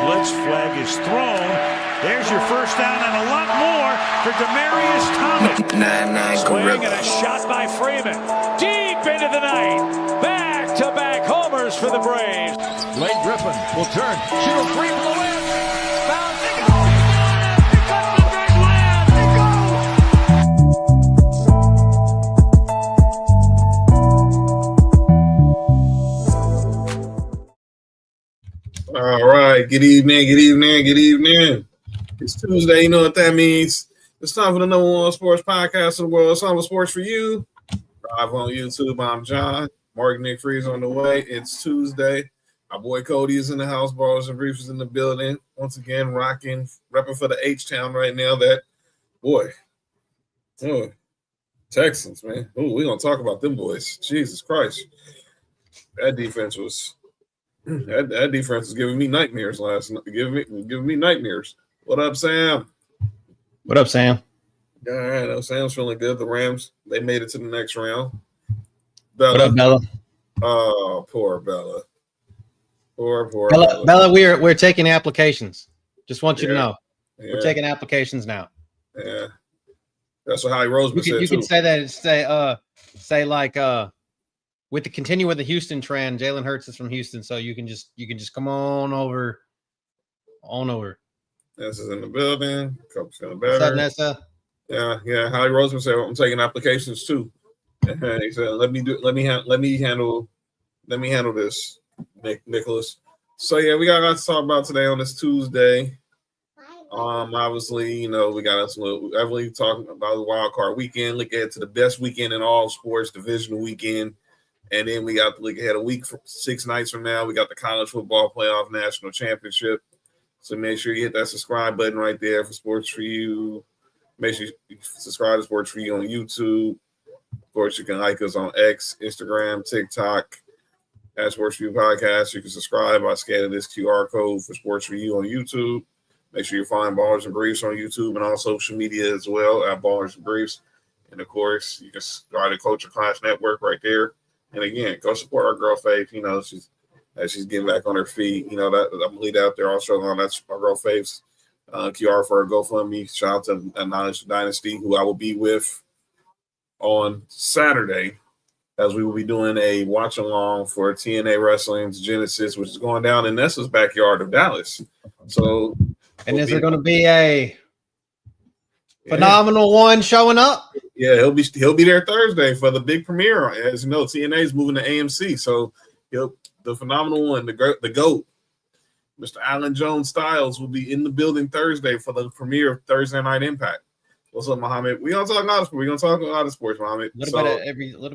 blitz flag is thrown. There's your first down and a lot more for Demaryius Thomas. Swing and a shot by Freeman. Deep into the night. Back-to-back homers for the Braves. Blake Griffin will turn. Shoot a three from the wind. Foul. They go. They got the big land. They go. All right. Good evening. It's Tuesday. You know what that means. It's time for the number one sports podcast in the world. It's time for Sports4U. Live on YouTube. I'm John. Mark Nick Freeze on the way. It's Tuesday. My boy Cody is in the house. Ballers and Briefs is in the building. Once again, repping for the H-Town right now. That, boy. Oh, Texans, man. Oh, we're going to talk about them boys. Jesus Christ. That defense was giving me nightmares last night. Giving me nightmares. What up, Sam? What up, Sam? All right, Sam's feeling good. The Rams, they made it to the next round. Bella. What up, Bella? Oh, poor Bella. Poor Bella. Bella, we're taking applications. Just want you to know. Yeah. We're taking applications now. Yeah. That's what Howie Roseman said, you too. can say that. Say like with the Houston trend, Jalen Hurts is from Houston, so you can just come on over. Nessa's in the building. Coach's feeling better. What's up, Nessa? Yeah. Howie Roseman said I'm taking applications too. He said, "Let me handle this, Nicholas." So yeah, we got a lot to talk about today on this Tuesday. Obviously, we got us heavily talking about the WildCard Weekend. Look ahead to the best weekend in all sports, Divisional Weekend, and then we got to look ahead a week, 6 nights from now. We got the College Football Playoff National Championship. So make sure you hit that subscribe button right there for Sports4U. Make sure you subscribe to Sports4U on YouTube. Of course, you can like us on X, Instagram, TikTok, at Sports4U Podcast. You can subscribe by scanning this QR code for Sports4U on YouTube. Make sure you find Ballers and Briefs on YouTube and on social media as well at Ballers and Briefs. And, of course, you can subscribe to Culture Clash Network right there. And, again, go support our girl, Faith. She's getting back on her feet. That I'm going to lead out there also on that's my girl Faith's QR for her GoFundMe. Shout out to Knowledge Dynasty, who I will be with on Saturday, as we will be doing a watch along for TNA Wrestling's Genesis, which is going down in Nessa's backyard of Dallas. So, and is there going to be a phenomenal one showing up? Yeah, he'll be there Thursday for the big premiere. As you know, TNA is moving to AMC, so the phenomenal one, the GOAT, Mr. Alan Jones Styles, will be in the building Thursday for the premiere of Thursday Night Impact. What's up, Muhammad? We're gonna talk a lot of sports. We're gonna talk a lot of sports, Muhammad. A little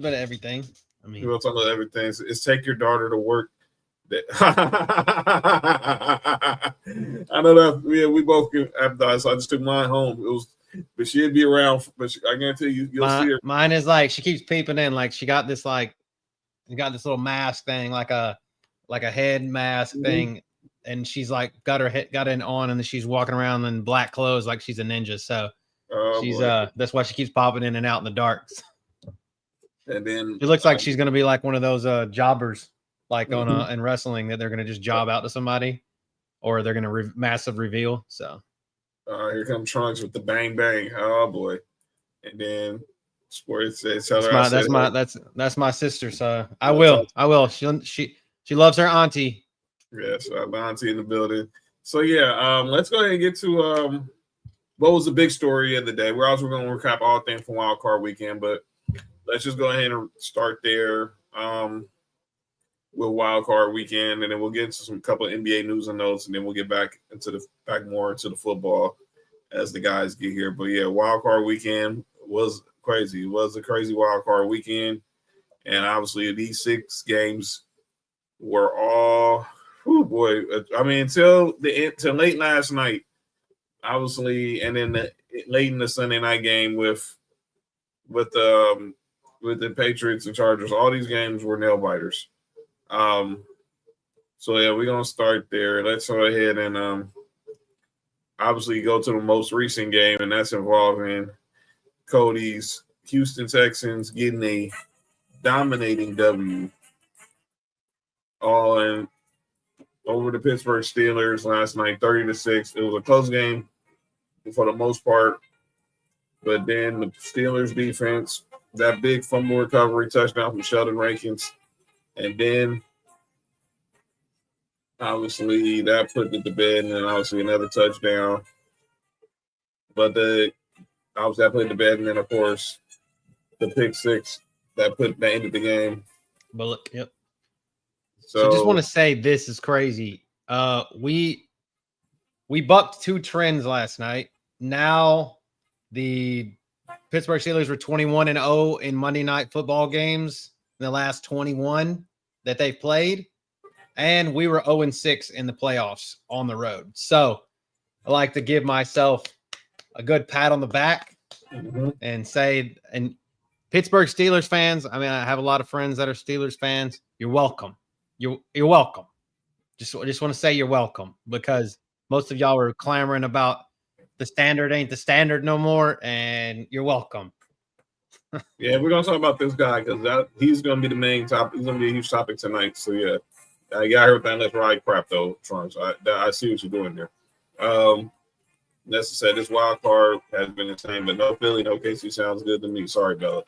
bit of everything. I mean, we're gonna talk about everything. It's take your daughter to work. I know that we both have died, so I just took mine home. But she'd be around. But I guarantee you'll see her. Mine is like she keeps peeping in. Like she got this little mask thing, like a head mask thing, and she's like got it on, and then she's walking around in black clothes like she's a ninja. So. She's that's why she keeps popping in and out in the dark. And then it looks like she's gonna be like one of those jobbers, like on in wrestling, that they're gonna just job out to somebody, or they're gonna massive reveal. So here comes Trunks with the bang bang. Oh boy! And then Sports says, that's my sister. So I will. She loves her auntie. Yes, my auntie in the building. So yeah, let's go ahead and get to what was the big story of the day? We're also going to recap all things from WildCard Weekend, but let's just go ahead and start there with WildCard Weekend, and then we'll get into some couple of NBA news and notes, and then we'll get back more into the football as the guys get here. But yeah, WildCard Weekend was crazy. It was a crazy WildCard Weekend, and obviously these 6 games were all, until late last night. Obviously, and then late in the Sunday night game with the Patriots and Chargers, all these games were nail biters. So yeah, we're gonna start there. Let's go ahead and obviously go to the most recent game, and that's involving Cody's Houston Texans getting a dominating W on over the Pittsburgh Steelers last night, 30-6. It was a close game for the most part. But then the Steelers defense, that big fumble recovery touchdown from Sheldon Rankins. And then obviously that put it to bed, and then obviously another touchdown. But obviously that put it to bed, and then of course the pick six that ended the game. Bullock, yep. So just want to say this is crazy. We bucked two trends last night. Now the Pittsburgh Steelers were 21-0 in Monday night football games in the last 21 that they've played. And we were 0-6 in the playoffs on the road. So I like to give myself a good pat on the back and say, and Pittsburgh Steelers fans, I mean, I have a lot of friends that are Steelers fans. You're welcome. You're welcome. Just want to say you're welcome, because most of y'all were clamoring about the standard ain't the standard no more, and you're welcome. Yeah, we're gonna talk about this guy because he's gonna be the main topic. He's gonna be a huge topic tonight. So yeah, I got everything. Let's ride crap though, Trunks. I see what you're doing there. As I said, this wild card has been insane, but no Philly, no KC sounds good to me. Sorry, Bella.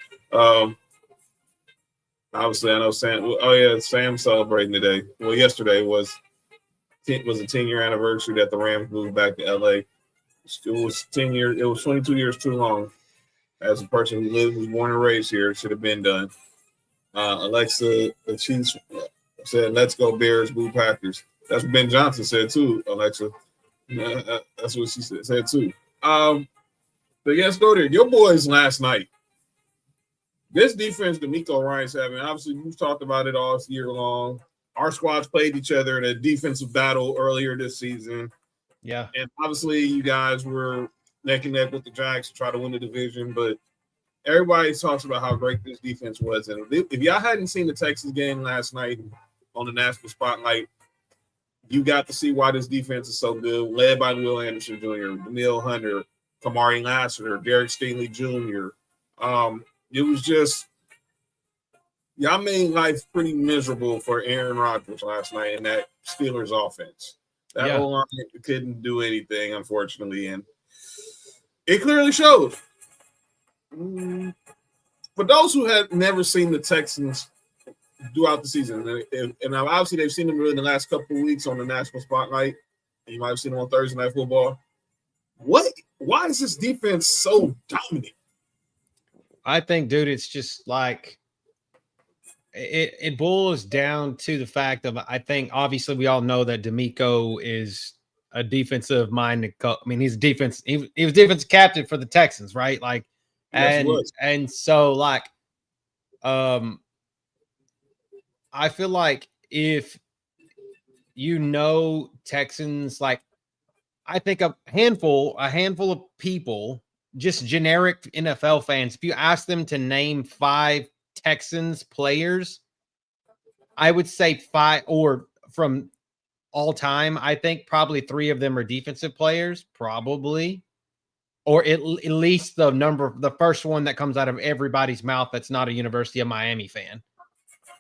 Obviously, I know Sam. Oh yeah, Sam's celebrating today. Well, yesterday was a 10-year anniversary that the Rams moved back to LA. It was 10 years. It was 22 years too long. As a person who was born and raised here, it should have been done. Alexa, the Chiefs said, "Let's go Bears, boo Packers." That's what Ben Johnson said too. Alexa, that's what she said too. But yeah, let's go there. Your boys last night. This defense, D'Amico Ryan's having. Obviously, we've talked about it all year long. Our squads played each other in a defensive battle earlier this season. Yeah, and obviously, you guys were neck and neck with the Giants to try to win the division, but everybody talks about how great this defense was. And if y'all hadn't seen the Texas game last night on the National Spotlight, you got to see why this defense is so good, led by Will Anderson Jr., Daniil Hunter, Kamari Lassiter, Derek Stingley Jr. It was just y'all made life pretty miserable for Aaron Rodgers last night in that Steelers offense. That whole line couldn't do anything, unfortunately, and it clearly showed. For those who have never seen the Texans throughout the season, and obviously they've seen them really in the last couple of weeks on the National Spotlight, and you might have seen them on Thursday Night Football. Why is this defense so dominant? I think, dude, it's just like it boils down to the fact of, I think obviously we all know that D'Amico is a defensive minded coach. I mean, he was defensive captain for the Texans, right? Like, and so like, I feel like if Texans, like, I think a handful of people, just generic NFL fans, if you ask them to name 5 Texans players, I would say 5, or from all time, I think probably 3 of them are defensive players, probably, or at least the first one that comes out of everybody's mouth that's not a University of Miami fan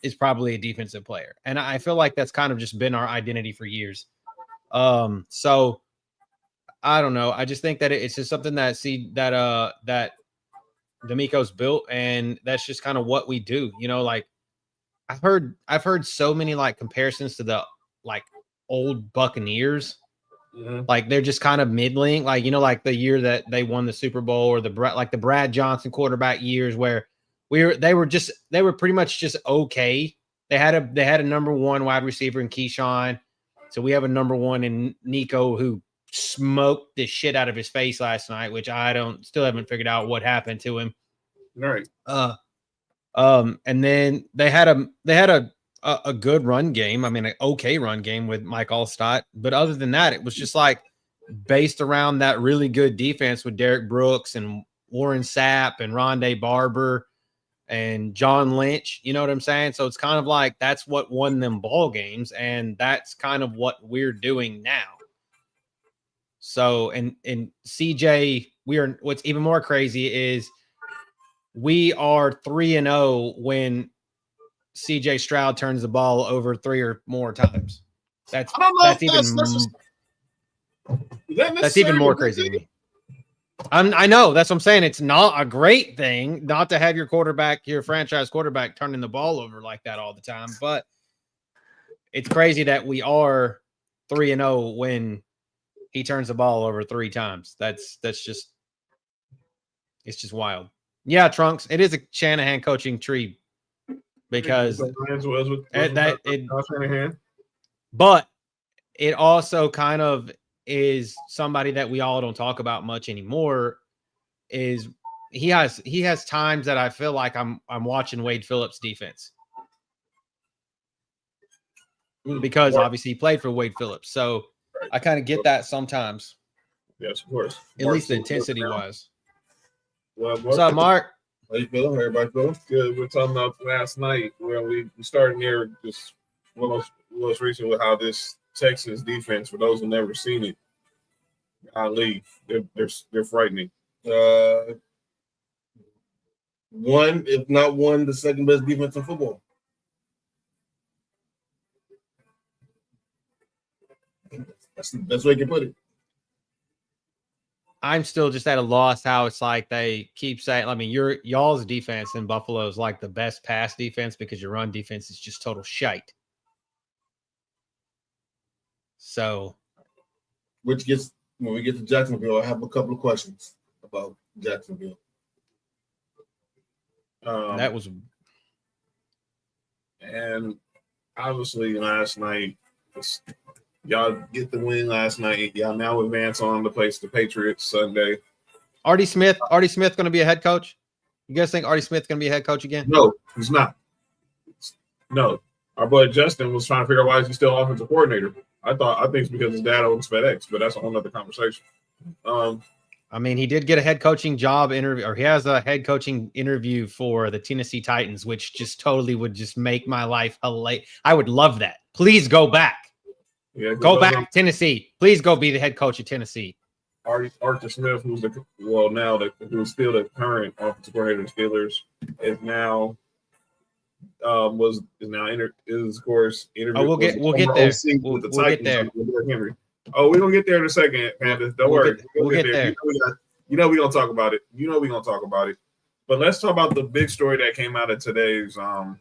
is probably a defensive player. And I feel like that's kind of just been our identity for years. So I don't know. I just think that it's just something that D'Amico's built, and that's just kind of what we do. You know, like I've heard so many like comparisons to the like old Buccaneers. Mm-hmm. Like they're just kind of middling, like, you know, like the year that they won the Super Bowl, or the Brad Johnson quarterback years where they were pretty much just okay. They had a number 1 wide receiver in Keyshawn. So we have a number 1 in Nico, who smoked the shit out of his face last night, which I still haven't figured out what happened to him. Right. And then they had a good run game. I mean, an okay run game with Mike Allstott. But other than that, it was just like based around that really good defense with Derek Brooks and Warren Sapp and Rondé Barber and John Lynch. You know what I'm saying? So it's kind of like that's what won them ball games, and that's kind of what we're doing now. So, and CJ, what's even more crazy is we are 3-0 when CJ Stroud turns the ball over 3 or more times. That's I don't know. That's even more crazy to me. I know. That's what I'm saying. It's not a great thing not to have your franchise quarterback, turning the ball over like that all the time. But it's crazy that we are 3-0 when he turns the ball over 3 times. It's just wild. Yeah, Trunks. It is a Shanahan coaching tree because but it also kind of is somebody that we all don't talk about much anymore. Is he has times that I feel like I'm watching Wade Phillips' defense because obviously he played for Wade Phillips, so I kind of get that sometimes. Yes, of course. At least the intensity wise. Well, what's up, Mark? How you feeling? Everybody feeling good? We're talking about last night where we started near just most recent with how this Texas defense, for those who've never seen it, Ali, they're frightening. One, if not one, the second best defense in football. That's the best way you can put it. I'm still just at a loss how it's like they keep saying, I mean, y'all's defense in Buffalo is like the best pass defense because your run defense is just total shite. So, which gets, when we get to Jacksonville, I have a couple of questions about Jacksonville. That was, and obviously last night, y'all get the win last night. Y'all now advance on to place the Patriots Sunday. Artie Smith going to be a head coach? You guys think Artie Smith's going to be a head coach again? No, he's not. No, our boy Justin was trying to figure out why he's still offensive coordinator. I think it's because his dad owns FedEx, but that's a whole nother conversation. I mean, he did get a head coaching job interview, or he has a head coaching interview for the Tennessee Titans, which just totally would just make my life hilarious. I would love that. Please go back. Yeah, go back, Tennessee. Please go be the head coach of Tennessee. Arthur Smith, who's still the current offensive coordinator of the Steelers, is now of course interviewed. Oh, we'll get there. We'll get there. Oh, we're gonna get there in a second, Panda. Don't worry. We'll get there. You know we're gonna talk about it. But let's talk about the big story that came out of today's out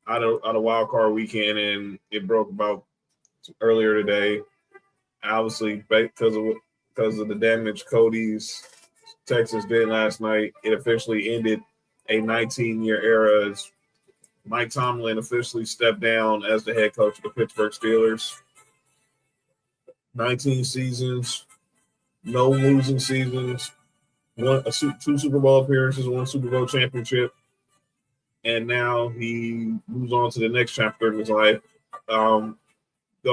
of WildCard Weekend, and it broke about earlier today. Obviously, because of the damage Cody's Texas did last night, it officially ended a 19-year era as Mike Tomlin officially stepped down as the head coach of the Pittsburgh Steelers. 19 seasons, no losing seasons, 2 Super Bowl appearances, 1 Super Bowl championship, and now he moves on to the next chapter of his life. Go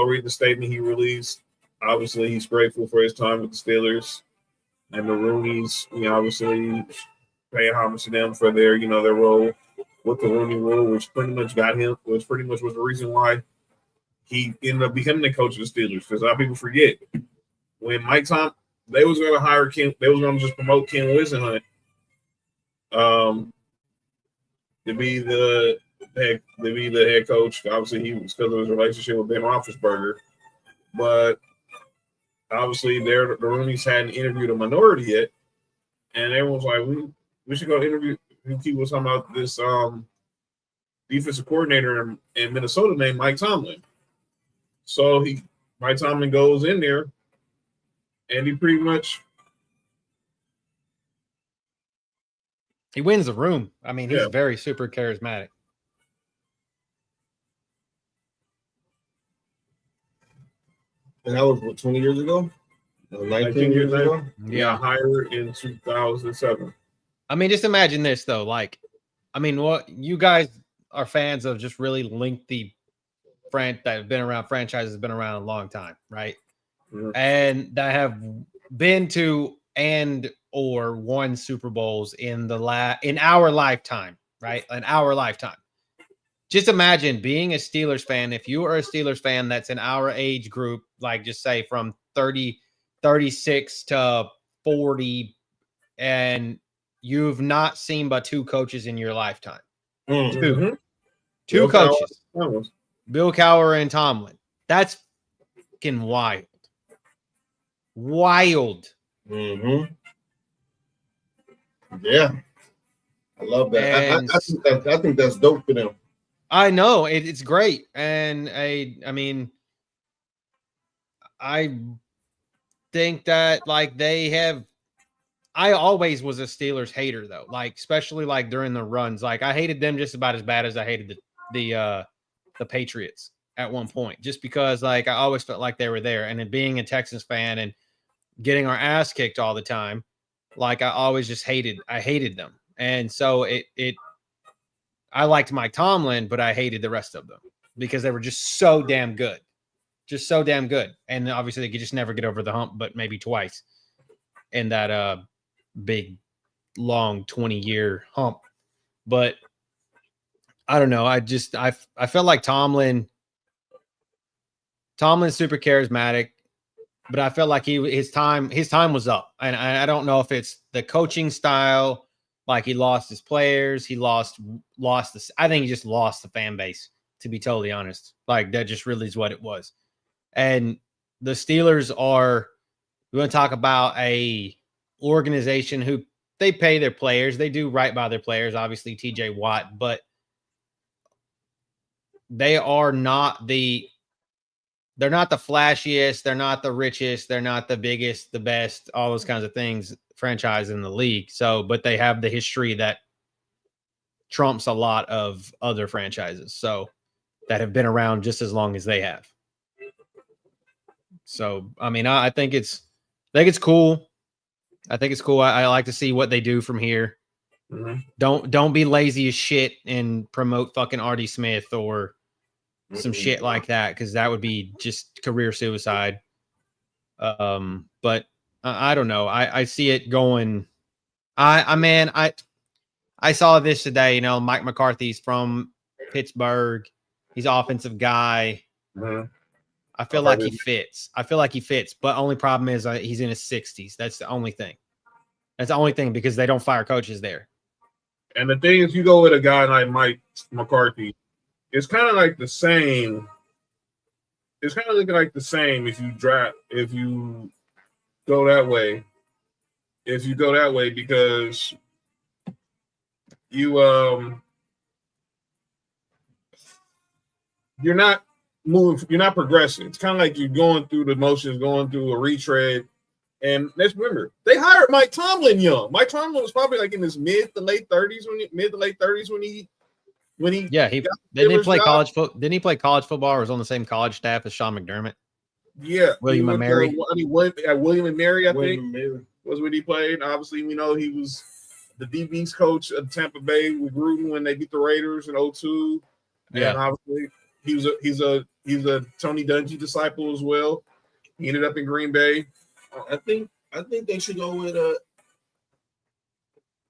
read the statement he released. Obviously, he's grateful for his time with the Steelers and the Rooneys. Obviously paying homage to them for their role with the Rooney Rule, which pretty much was the reason why he ended up becoming the coach of the Steelers. Because a lot of people forget when Mike Tom, they was going to hire Ken, they was going to just promote Ken Wisenhunt to be the head coach. Obviously, he was because of his relationship with Ben Roethlisberger, but obviously, the Rooneys hadn't interviewed a minority yet, and everyone's like, we should go interview. He was talking about this defensive coordinator in Minnesota named Mike Tomlin. So Mike Tomlin goes in there, and he pretty much wins the room. I mean, he's very super charismatic. And that was 20 years ago? 19 years ago? Yeah. Hired in 2007. I mean, just imagine this, though. Like, I mean, what you guys are fans of just really lengthy that have been around, franchises have been around a long time, right? Mm-hmm. And that have been to or won Super Bowls in our lifetime, right? In our lifetime. Just imagine being a Steelers fan. If you are a Steelers fan that's in our age group, like just say from 36 to 40, and you've not seen but 2 coaches in your lifetime. Mm-hmm. Two coaches. Bill Cowher and Tomlin. That's fucking wild. Wild. Mm-hmm. Yeah. I love that. I think that's dope for them. I know it's great. And I mean, I think that like they have, I always was a Steelers hater though, like especially like during the runs. Like I hated them just about as bad as I hated the Patriots at one point, just because like I always felt like they were there. And then being a Texans fan and getting our ass kicked all the time, like I always just hated them. And so I liked Mike Tomlin, but I hated the rest of them because they were just so damn good. Just so damn good. And obviously they could just never get over the hump, but maybe twice in that big, long 20-year hump. But I don't know. I felt like Tomlin's super charismatic, but I felt like his time was up. And I don't know if it's the coaching style, like he lost his players, he lost I think he just lost the fan base, to be totally honest. Like that just really is what it was. And the Steelers we want to talk about a organization who they pay their players. They do right by their players, obviously TJ Watt, but they're not the flashiest. They're not the richest. They're not the biggest, the best, all those kinds of things franchise in the league. So, but they have the history that trumps a lot of other franchises. So that have been around just as long as they have. So, I mean, I think it's cool. I think it's cool. I like to see what they do from here. Mm-hmm. Don't be lazy as shit and promote fucking Artie Smith or some shit like that, because that would be just career suicide. But I don't know. I see it going. I saw this today. You know, Mike McCarthy's from Pittsburgh. He's an offensive guy. Mm-hmm. I feel like he fits. But only problem is he's in his 60s. That's the only thing. Because they don't fire coaches there. And the thing is, you go with a guy like Mike McCarthy, it's kind of like the same. It's kind of looking like the same if you go that way. Because you're not moving, you're not progressing. It's kind of like you're going through the motions, going through a retread. And let's remember, they hired Mike Tomlin young. Mike Tomlin was probably like in his mid to late 30s when he didn't he play college football or was on the same college staff as Sean McDermott? Yeah, William and Mary. William and Mary, I think, was when he played. Obviously, we know he was the DB's coach of Tampa Bay with Gruden when they beat the Raiders in 2002. Yeah, and obviously he's a Tony Dungy disciple as well. He ended up in Green Bay. I think they should go with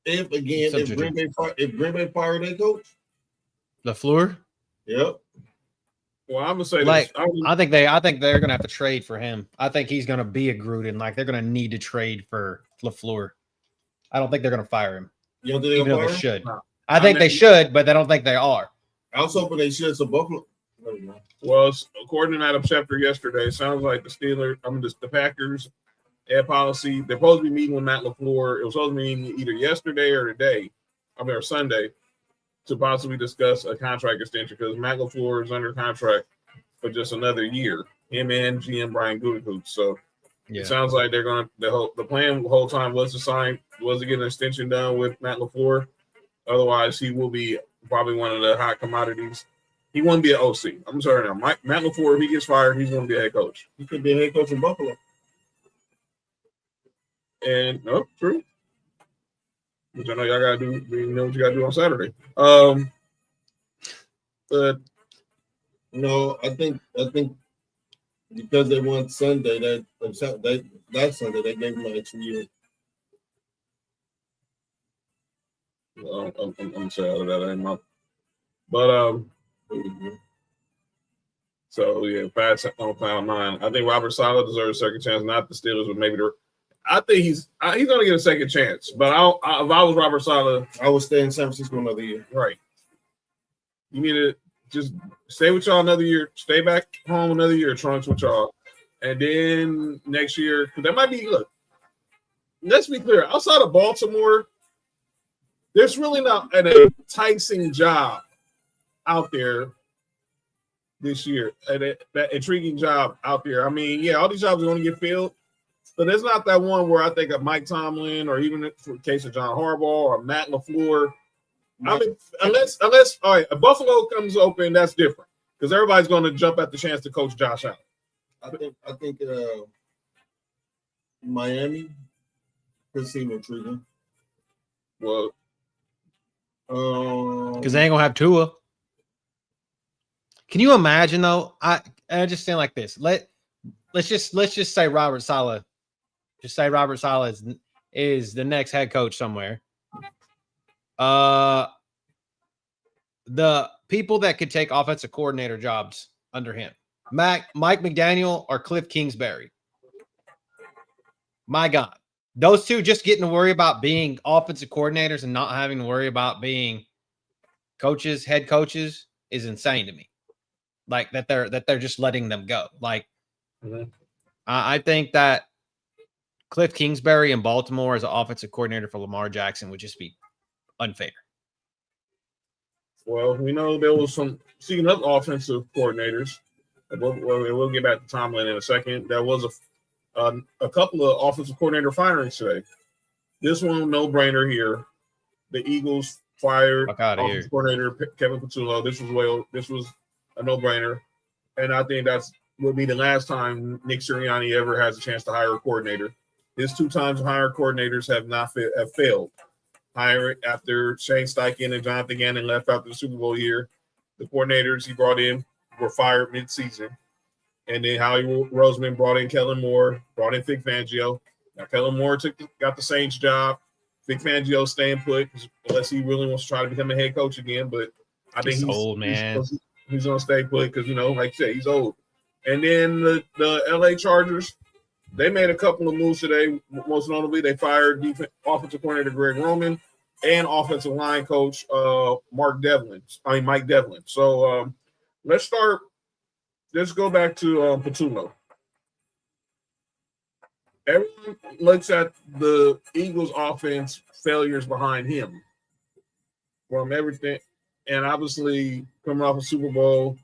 if Green Bay fired their coach, LaFleur. Yep. Well, I'm gonna say like this. I think they're gonna have to trade for him. I think he's gonna be a Gruden. Like they're gonna need to trade for LaFleur. I don't think they're gonna fire him. You don't think even though they should. No. I think they should, but I don't think they are. I was hoping they should. So Buffalo. Well, according to Adam Schefter yesterday, it sounds like the Packers ad policy. They're supposed to be meeting with Matt LaFleur. It was supposed to be meeting either yesterday or today, or Sunday, to possibly discuss a contract extension because Matt LaFleur is under contract for just another year. Him and GM Brian Gutekunst. So It sounds like they're going to the plan the whole time was to get an extension done with Matt LaFleur. Otherwise, he will be probably one of the hot commodities. He won't be an OC. I'm sorry now. Matt LaFleur, if he gets fired, he's going to be a head coach. He could be a head coach in Buffalo. And true. Which I know y'all gotta do. You know what you gotta do on Saturday. But no, I think because they won Sunday, that Sunday they gave him an extra year. I'm sorry out of that ain't my. But So yeah, Pat's on cloud nine. I think Robert Saleh deserves a second chance, not the Steelers, but maybe I think he's going to get a second chance. But if I was Robert Saleh, I would stay in San Francisco another year. Right. You need to just stay with y'all another year. Stay back home another year, Trunks with y'all. And then next year, because that might be, look, let's be clear. Outside of Baltimore, there's really not an enticing job out there this year. That intriguing job out there. I mean, yeah, all these jobs are going to get filled. But there's not that one where I think of Mike Tomlin or even in the case of John Harbaugh or Matt LaFleur. I mean, unless all right, if Buffalo comes open, that's different because everybody's going to jump at the chance to coach Josh Allen. I think Miami could seem intriguing. Well, because they ain't gonna have Tua. Can you imagine though? I just saying like this. Let's just say Robert Saleh. Just say Robert Saleh is the next head coach somewhere. The people that could take offensive coordinator jobs under him, Mike McDaniel or Cliff Kingsbury. My God, those two just getting to worry about being offensive coordinators and not having to worry about being coaches, head coaches is insane to me. Like that they're just letting them go. Like I think that Cliff Kingsbury in Baltimore as an offensive coordinator for Lamar Jackson would just be unfair. Well, we know there was some speaking of offensive coordinators. We'll get back to Tomlin in a second. There was a couple of offensive coordinator firings today. This one, no brainer here. The Eagles fired offensive coordinator Kevin Patullo. This was a no brainer, and I think that's will be the last time Nick Sirianni ever has a chance to hire a coordinator. His 2 times hired coordinators have failed. Hiring after Shane Steichen and Jonathan Gannon left after the Super Bowl year, the coordinators he brought in were fired mid-season. And then Howie Roseman brought in Kellen Moore, brought in Vic Fangio. Now Kellen Moore got the Saints job. Vic Fangio staying put unless he really wants to try to become a head coach again. But I think he's old, man. He's going to stay put because, like you said, he's old. And then the L.A. Chargers, they made a couple of moves today. Most notably, they fired offensive coordinator Greg Roman and offensive line coach Mike Devlin. So let's go back to Patullo. Everyone looks at the Eagles' offense failures behind him from everything. And obviously, coming off a Super Bowl,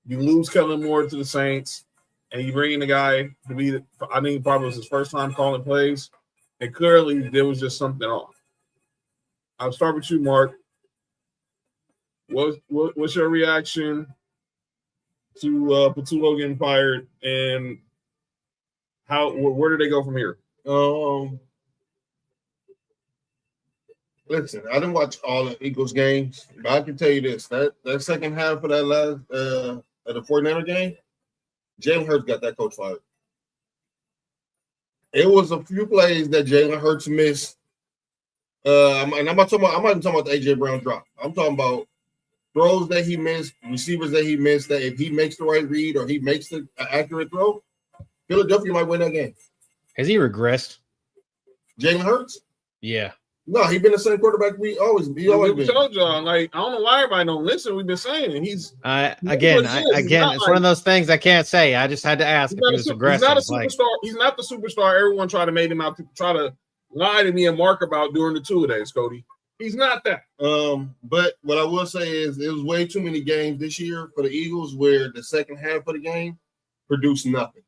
you lose Kellen Moore to the Saints, and you bring in a guy to be, I think probably was his first time calling plays, and clearly there was just something off. I'll start with you, Mark. What's your reaction to Patullo getting fired, and where do they go from here? Listen, I didn't watch all the Eagles games, but I can tell you this: that second half of that last of the 49er game, Jalen Hurts got that coach fired. It was a few plays that Jalen Hurts missed. And I'm not even talking about the AJ Brown drop. I'm talking about throws that he missed, receivers that he missed. That if he makes the right read or he makes the accurate throw, Philadelphia might win that game. Has he regressed? Jalen Hurts? Yeah. No, he's been the same quarterback we always been. Told y'all, I don't know why everybody don't listen. We've been saying it. It's one of those things I can't say. I just had to ask if he was aggressive. He's not a superstar. He's not the superstar everyone tried to make him out to try to lie to me and Mark about during the 2 days, Cody. He's not that. But what I will say is it was way too many games this year for the Eagles where the second half of the game produced nothing.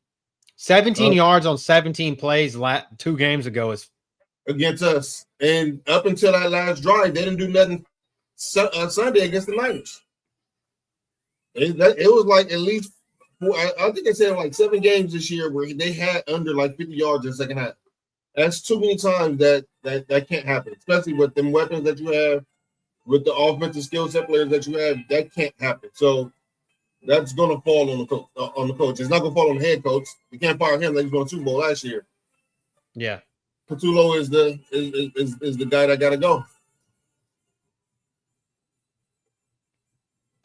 17 yards on 17 plays 2 games ago is against us. And up until that last drive, they didn't do nothing Sunday against the Niners. It was like at least I think they said like 7 games this year where they had under like 50 yards in the second half. That's too many times that can't happen, especially with them weapons that you have, with the offensive skill set players that you have. That can't happen. So that's going to fall on the coach. It's not going to fall on the head coach. You can't fire him. Like he's won a Super Bowl last year. Yeah. Patullo is the guy that got to go.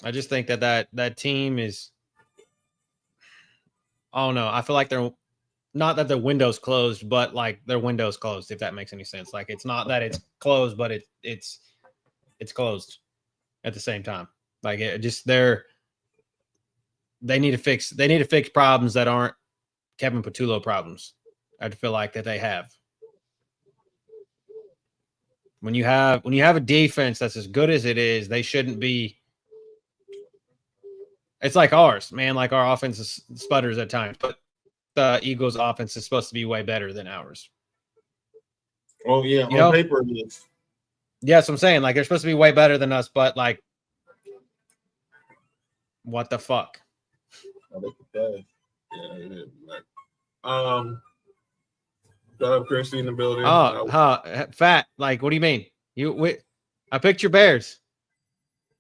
I just think that team is. Oh no, I feel like they're not that the window's closed, but like their window's closed. If that makes any sense, like it's not that it's closed, but it's closed at the same time. Like it just they need to fix problems that aren't Kevin Patullo problems. I feel like that they have. When you have a defense that's as good as it is, they shouldn't be. It's like ours, man. Like our offense sputters at times, but the Eagles' offense is supposed to be way better than ours. Oh yeah, on paper it is. Yeah, that's what I'm saying. Like they're supposed to be way better than us, but like, what the fuck? Yeah, it is. Shout out Christy in the building. Fat. Like, what do you mean? I picked your Bears.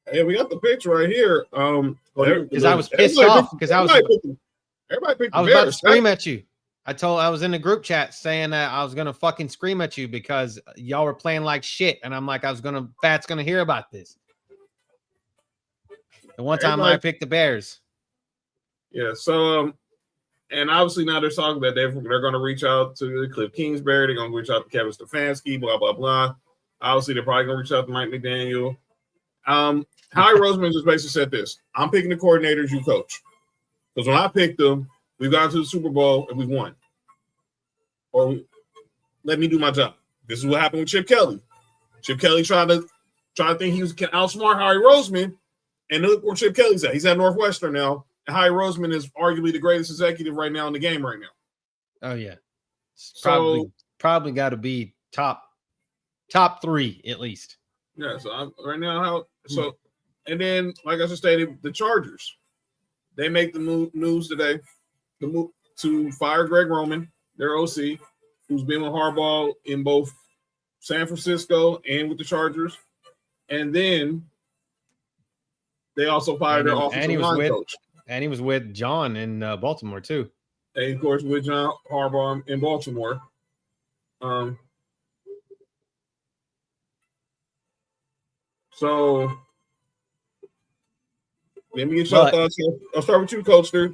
Hey, we got the picture right here. Because I was pissed off. Because everybody picked the Bears. About to scream at you. I was in the group chat saying that I was gonna fucking scream at you because y'all were playing like shit, and I'm like, Fat's gonna hear about this. The one time I picked the Bears. Yeah, so and obviously now they're talking that they're going to reach out to Cliff Kingsbury. They're going to reach out to Kevin Stefanski, blah, blah, blah. Obviously, they're probably going to reach out to Mike McDaniel. Howie Roseman just basically said this. I'm picking the coordinators you coach. Because when I picked them, we've gone to the Super Bowl and we won. Or let me do my job. This is what happened with Chip Kelly. Chip Kelly trying to think he was outsmart Howie Roseman. And look where Chip Kelly's at. He's at Northwestern now. Howie Roseman is arguably the greatest executive right now in the game right now. Oh yeah, probably got to be top 3 at least. Yeah, so right now and then like I just stated, the Chargers, they make the news today, the move to fire Greg Roman, their OC, who's been with Harbaugh in both San Francisco and with the Chargers, and then they also fired their offensive line coach. And he was with John in Baltimore, too. And, of course, with John Harbaugh in Baltimore. So, let me get your thoughts. I'll start with you, Coach. We're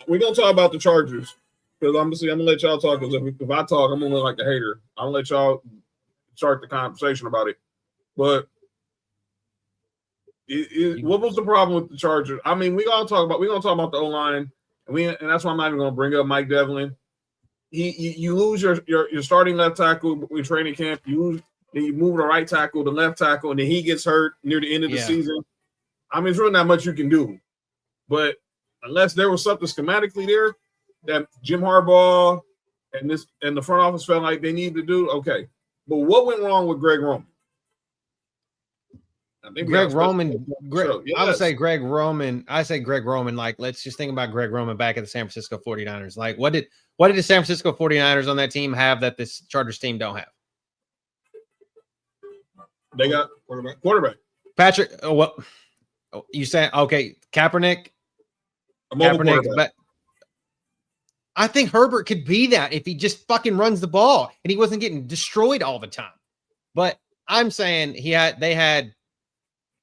going to talk about the Chargers. Because I'm going to let y'all talk. Because if I talk, I'm going to look like a hater. I'm going to let y'all start the conversation about it. But what was the problem with the Chargers? I mean, we're gonna talk about the O-line, and that's why I'm not even gonna bring up Mike Devlin. You lose your starting left tackle in training camp. You move the right tackle to left tackle, and then he gets hurt near the end of the season. I mean, there's really not much you can do. But unless there was something schematically there that Jim Harbaugh and the front office felt like they needed to do, okay. But what went wrong with Greg Roman? Greg Roman. I would say Greg Roman. I say Greg Roman. Like, let's just think about Greg Roman back at the San Francisco 49ers. Like, what did the San Francisco 49ers on that team have that this Chargers team don't have? They got quarterback. Patrick. What you saying? Okay, Kaepernick. But I think Herbert could be that if he just fucking runs the ball and he wasn't getting destroyed all the time. But I'm saying they had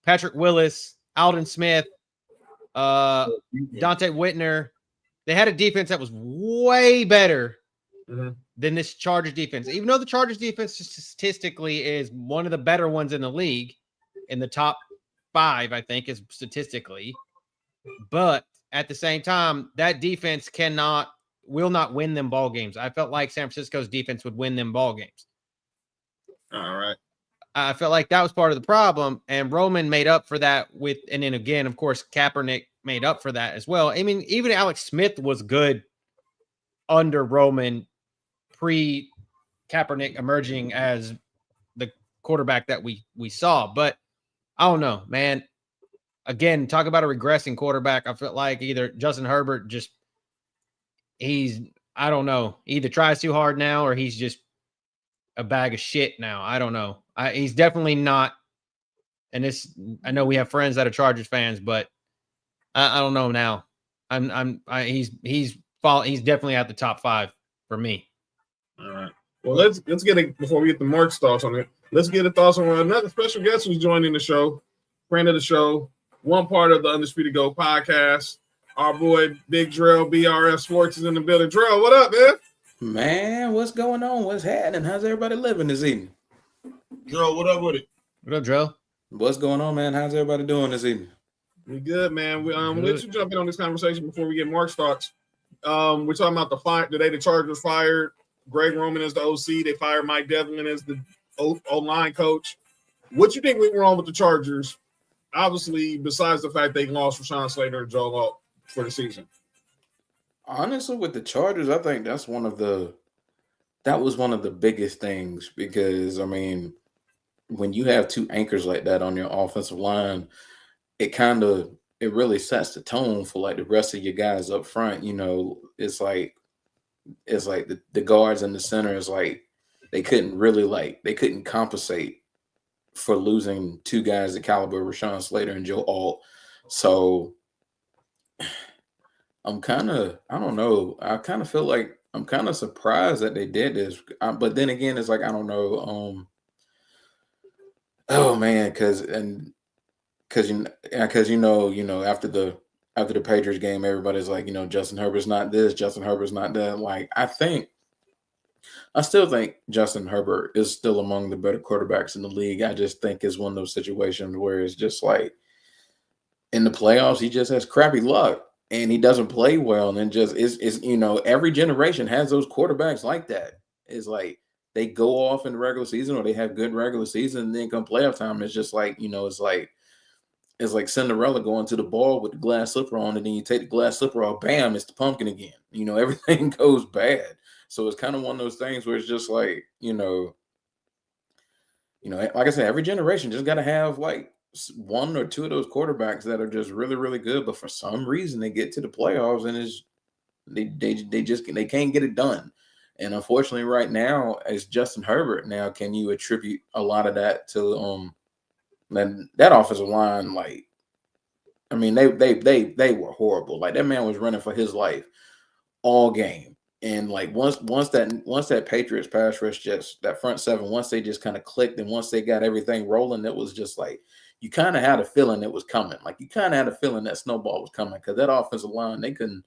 Patrick Willis, Alden Smith, Dante Whitner. They had a defense that was way better than this Chargers defense. Even though the Chargers defense statistically is one of the better ones in the league, in the top 5, I think, is statistically. But at the same time, that defense will not win them ball games. I felt like San Francisco's defense would win them ball games. All right. I felt like that was part of the problem, and Roman made up for that and then again, of course, Kaepernick made up for that as well. I mean, even Alex Smith was good under Roman, pre-Kaepernick emerging as the quarterback that we saw. But I don't know, man. Again, talk about a regressing quarterback. I feel like either Justin Herbert I don't know, either tries too hard now or he's just a bag of shit now. I don't know. He's definitely not. And I know we have friends that are Chargers fans, but I don't know now. He's definitely at the top 5 for me. All right. Well, let's get it before we get the Mark's thoughts on it. Let's get the thoughts on another special guest who's joining the show, friend of the show, one part of the Undisputed Go podcast. Our boy Big Drell, BRF Sports is in the building. Drell, what up, man? Man, what's going on? What's happening? How's everybody living this evening? Drell, what up with it? What up, Drell? What's going on, man? How's everybody doing this evening? We good, man. We'll Good. let you jump in on this conversation before we get Mark's thoughts. We're talking about today the Chargers fired Greg Roman as the OC. They fired Mike Devlin as the O-line coach. What you think went wrong with the Chargers? Obviously, besides the fact they lost Rashawn Slater and Joe Alt for the season. Honestly, with the Chargers, I think that was one of the biggest things because, I mean, when you have two anchors like that on your offensive line, it really sets the tone for like the rest of your guys up front. You know, it's like the guards in the center is like they couldn't compensate for losing two guys the caliber of Rashawn Slater and Joe Alt. So I don't know. I kind of feel like I'm kind of surprised that they did this. But then again, it's like, I don't know. Oh man, because you know, after the Patriots game, everybody's like, you know, Justin Herbert's not this, Justin Herbert's not that. Like, I still think Justin Herbert is still among the better quarterbacks in the league. I just think it's one of those situations where it's just like in the playoffs, he just has crappy luck and he doesn't play well. And then just is you know, every generation has those quarterbacks like that. It's like they go off in the regular season or they have good regular season, and then come playoff time, it's just like, you know, it's like Cinderella going to the ball with the glass slipper on, and then you take the glass slipper off, bam, it's the pumpkin again. You know, everything goes bad. So it's kind of one of those things where it's just like, you know, like I said, every generation just got to have like one or two of those quarterbacks that are just really, really good. But for some reason, they get to the playoffs and they can't get it done. And unfortunately, right now, as Justin Herbert, now can you attribute a lot of that to that offensive line? Like, I mean, they were horrible. Like, that man was running for his life all game. And like once that Patriots pass rush, just that front seven, once they just kind of clicked and once they got everything rolling, it was just like you kind of had a feeling it was coming. Like you kind of had a feeling that snowball was coming because that offensive line, they couldn't.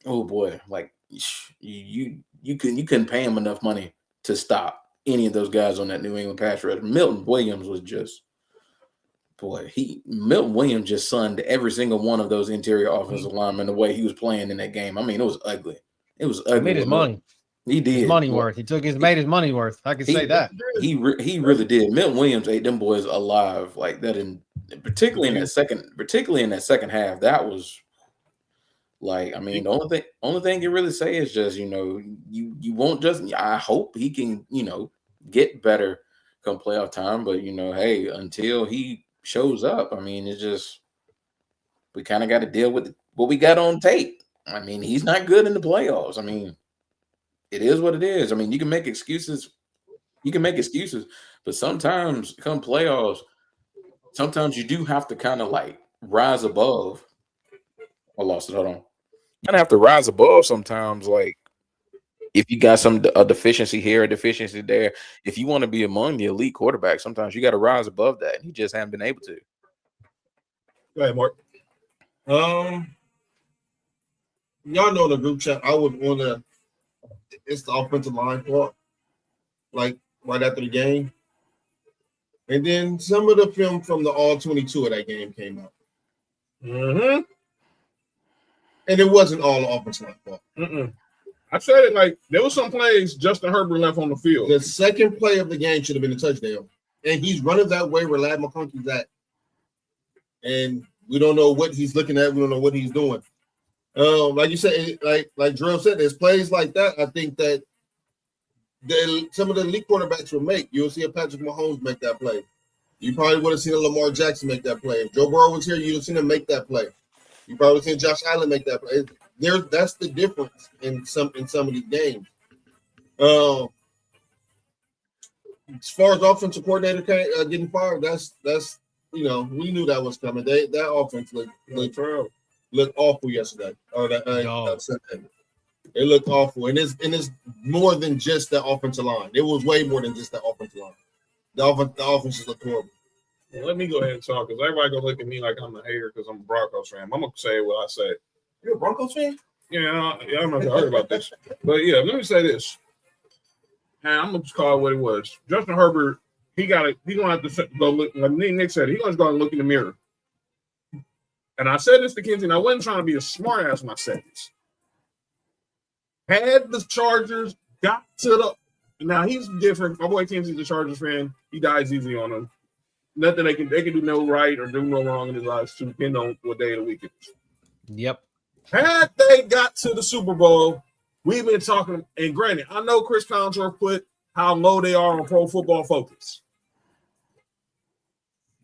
Oh boy, like you couldn't pay him enough money to stop any of those guys on that New England pass rush. Milton Williams was just. Boy, Milton Williams just sunned every single one of those interior offensive linemen the way he was playing in that game. I mean, it was ugly. It was ugly. He made his money. He did. His money worth. He made his money worth. I can say that. He really did. Milton Williams ate them boys alive like that, particularly in that second half. That was like, I mean, the only thing you really say is just, you know, you won't just. I hope he can, you know, get better come playoff time, but you know, hey, until he shows up, I mean, it's just we kind of got to deal with what we got on tape. I mean, he's not good in the playoffs. I mean, it is what it is. I mean, you can make excuses, but sometimes come playoffs, sometimes you do have to kind of like rise above. I lost it. Hold on. You kind of have to rise above sometimes. Like if you got a deficiency here, a deficiency there, if you want to be among the elite quarterbacks, sometimes you got to rise above that. And he just haven't been able to. Go ahead, Mark. Y'all know the group chat. I would want to. It's the offensive line part, like right after the game, and then some of the film from the all 22 of that game came out. Mm-hmm. And it wasn't all the offensive line part. Mm-mm. I said it like there was some plays Justin Herbert left on the field. The second play of the game should have been a touchdown, and he's running that way where Ladd McConkey's at, and we don't know what he's looking at. We don't know what he's doing. Like you said, like Drew said, there's plays like that. I think that some of the elite quarterbacks will make. You'll see a Patrick Mahomes make that play. You probably would have seen a Lamar Jackson make that play. If Joe Burrow was here, you'd have seen him make that play. You probably would have seen Josh Allen make that play. That's the difference in some of these games. As far as offensive coordinator getting fired, that's you know, we knew that was coming. That offense looked awful yesterday or that Sunday. It looked awful, and it's more than just the offensive line. It was way more than just the offensive line. The offenses look horrible. Well, let me go ahead and talk because everybody gonna look at me like I'm a hater because I'm a Broncos fan. I'm gonna say what I say. You're a Broncos fan? Yeah, I don't know if you heard about this, but yeah, let me say this. And I'm gonna just call it what it was. Justin Herbert, he's gonna have to go look. Like Nick said, he's gonna go and look in the mirror and I said this to Kenzie, and I wasn't trying to be a smart ass when I said this. Had the Chargers got to the now he's different. My boy Kenzie's a Chargers fan. He dies easy on them. Nothing they can do no right or do no wrong in his lives to depend on what day of the week it is. Yep. Had they got to the Super Bowl, we've been talking, and granted, I know Chris Collinsworth put how low they are on Pro Football Focus.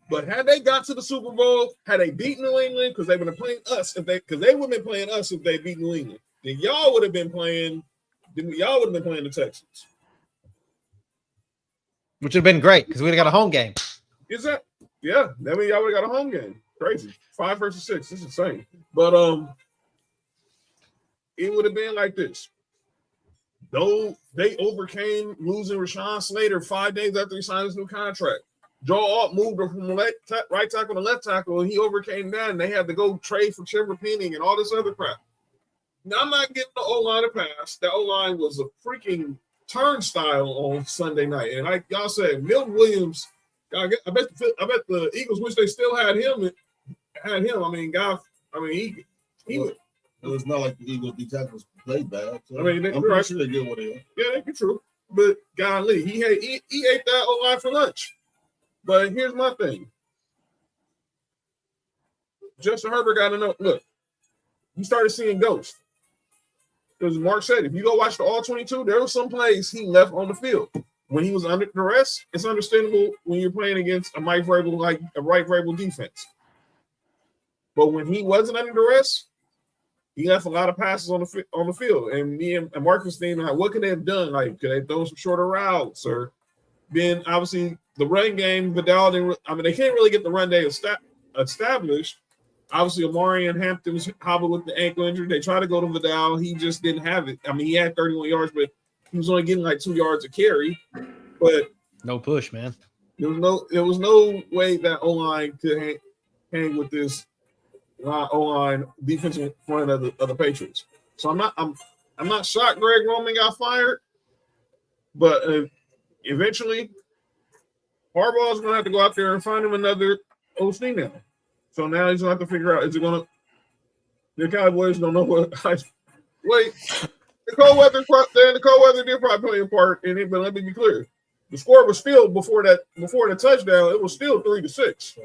But had they got to the Super Bowl, had they beat New England, because they would have playing us, because they would have been playing us if they beat New England, then y'all would have been playing the Texans. Which would have been great because we'd have got a home game. Is that? Yeah, that means y'all would have got a home game. Crazy. 5 versus 6. This is insane. But it would have been like this. Though they overcame losing Rashawn Slater 5 days after he signed his new contract. Joe Alt moved from right tackle to left tackle, and he overcame that, and they had to go trade for Trevor Penning and all this other crap. Now, I'm not giving the O-line a pass. The O-line was a freaking turnstile on Sunday night. And like y'all said, Milton Williams, I bet the Eagles wish they still had him. I mean, he would. It's not like the Eagles D tackles played bad. So I mean, I'm pretty sure they did what they are. Yeah, that be true. But golly, he ate that O-line for lunch. But here's my thing. Justin Herbert got to know. Look, he started seeing ghosts. Because Mark said, if you go watch the All-22, there were some plays he left on the field. When he was under duress, it's understandable when you're playing against a Mike Vrabel, like a Mike Vrabel defense. But when he wasn't under duress, he left a lot of passes on the field. And me and Marcus thinking, like, what could they have done? Like, could they throw some shorter routes? Or then, obviously, the run game, Vidal didn't – I mean, they can't really get the run day established. Obviously, Omarion Hampton was hobbled with the ankle injury. They tried to go to Vidal. He just didn't have it. I mean, he had 31 yards, but he was only getting like 2 yards a carry. But no push, man. There was no way that O-line could hang with this O-line defensive front of the Patriots. So I'm not shocked Greg Roman got fired, but eventually Harbaugh's going to have to go out there and find him another OC now. So now he's going to have to figure out, is it going to – the Cowboys don't know what – wait, the cold weather did probably play a part in it, but let me be clear. The score was still before the touchdown, it was still 3-6.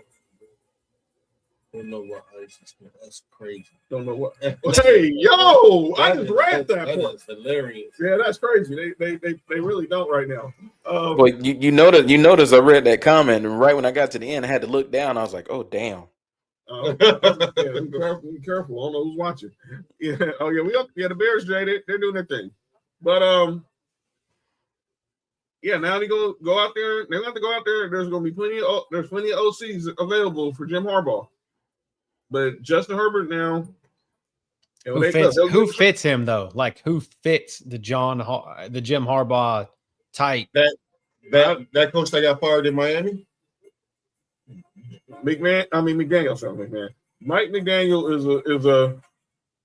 Don't know what ice is. That's crazy. Don't know what. Hey, yo! I just read that. That is hilarious. Yeah, that's crazy. They really don't right now. Well, you notice I read that comment, and right when I got to the end, I had to look down. I was like, oh damn. Yeah, be careful. I don't know who's watching. Yeah. Oh yeah. The Bears, Jay. They're doing their thing. But yeah. Now they go out there. They have to go out there. There's going to be plenty of OCs available for Jim Harbaugh. But Justin Herbert now. Who fits him though? Like who fits the Jim Harbaugh type? That coach that got fired in Miami. McDaniel. Sorry, McMahon. Mike McDaniel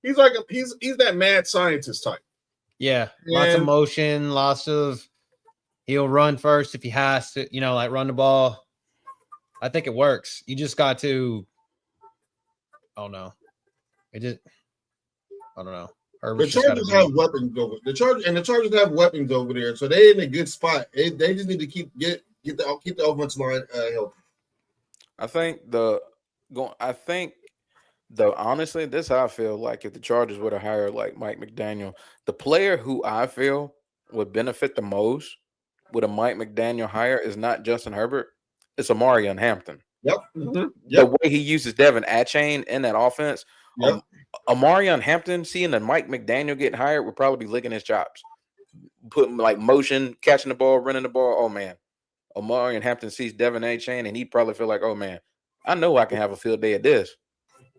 he's that mad scientist type. Yeah, lots of motion, he'll run first if he has to, like run the ball. I think it works. You just got to. Oh no, I don't know. The Chargers have weapons over. The Chargers have weapons over there, so they're in a good spot. They just need to keep the offensive line healthy. Honestly, this is how I feel. Like if the Chargers would have hired like Mike McDaniel, the player who I feel would benefit the most with a Mike McDaniel hire is not Justin Herbert, it's Omarion Hampton. Yep. Mm-hmm. The way he uses Devin Achane in that offense, yep. Omarion Hampton seeing the Mike McDaniel get hired would probably be licking his chops, putting like motion, catching the ball, running the ball. Oh man, Omarion Hampton sees Devin Achane and he'd probably feel like, oh man, I know I can have a field day at this.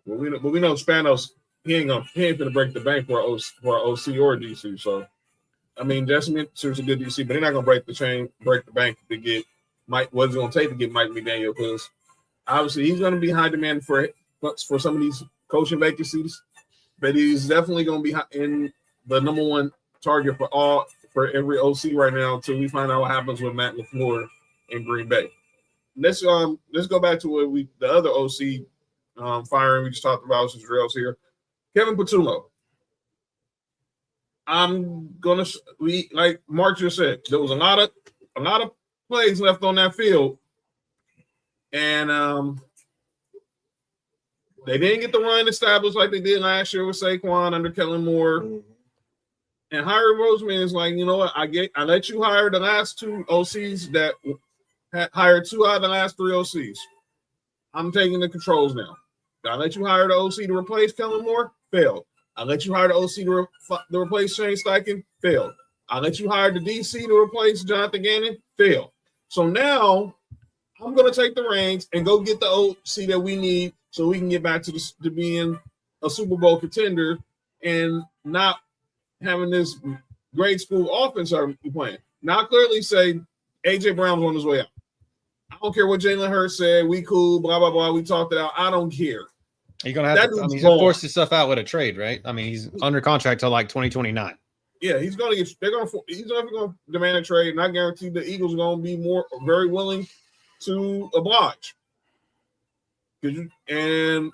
Well, we know Spanos. He ain't gonna break the bank for OC or DC. So, I mean, Justin Minter's a good DC, but they're not gonna break the bank to get Mike. What's it gonna take to get Mike McDaniel? Because obviously he's gonna be high demand for some of these coaching vacancies, but he's definitely gonna be in the number one target for every OC right now until we find out what happens with Matt LaFleur in Green Bay. Let's go back to the other OC firing we just talked about since Drell's here. Kevin Patullo. I'm gonna like Mark just said, there was a lot of plays left on that field, and they didn't get the run established like they did last year with Saquon under Kellen Moore. And Hiram Roseman is like, you know what? I let you hire the last two OCs that hired 2 out of the last 3 OCs. I'm taking the controls now. I let you hire the OC to replace Kellen Moore. Failed. I let you hire the OC to replace Shane Steichen. Failed. I let you hire the DC to replace Jonathan Gannon. Failed. So now I'm going to take the reins and go get the OC that we need so we can get back to being a Super Bowl contender and not having this grade school offense are playing. Now clearly say AJ Brown's on his way out. I don't care what Jalen Hurts said. We cool, blah, blah, blah. We talked it out. I don't care. You're gonna have to. He's gonna force himself out with a trade, right? I mean, he's under contract till like 2029. Yeah, he's gonna get. He's gonna demand a trade, and I guarantee the Eagles are gonna be very willing to oblige. And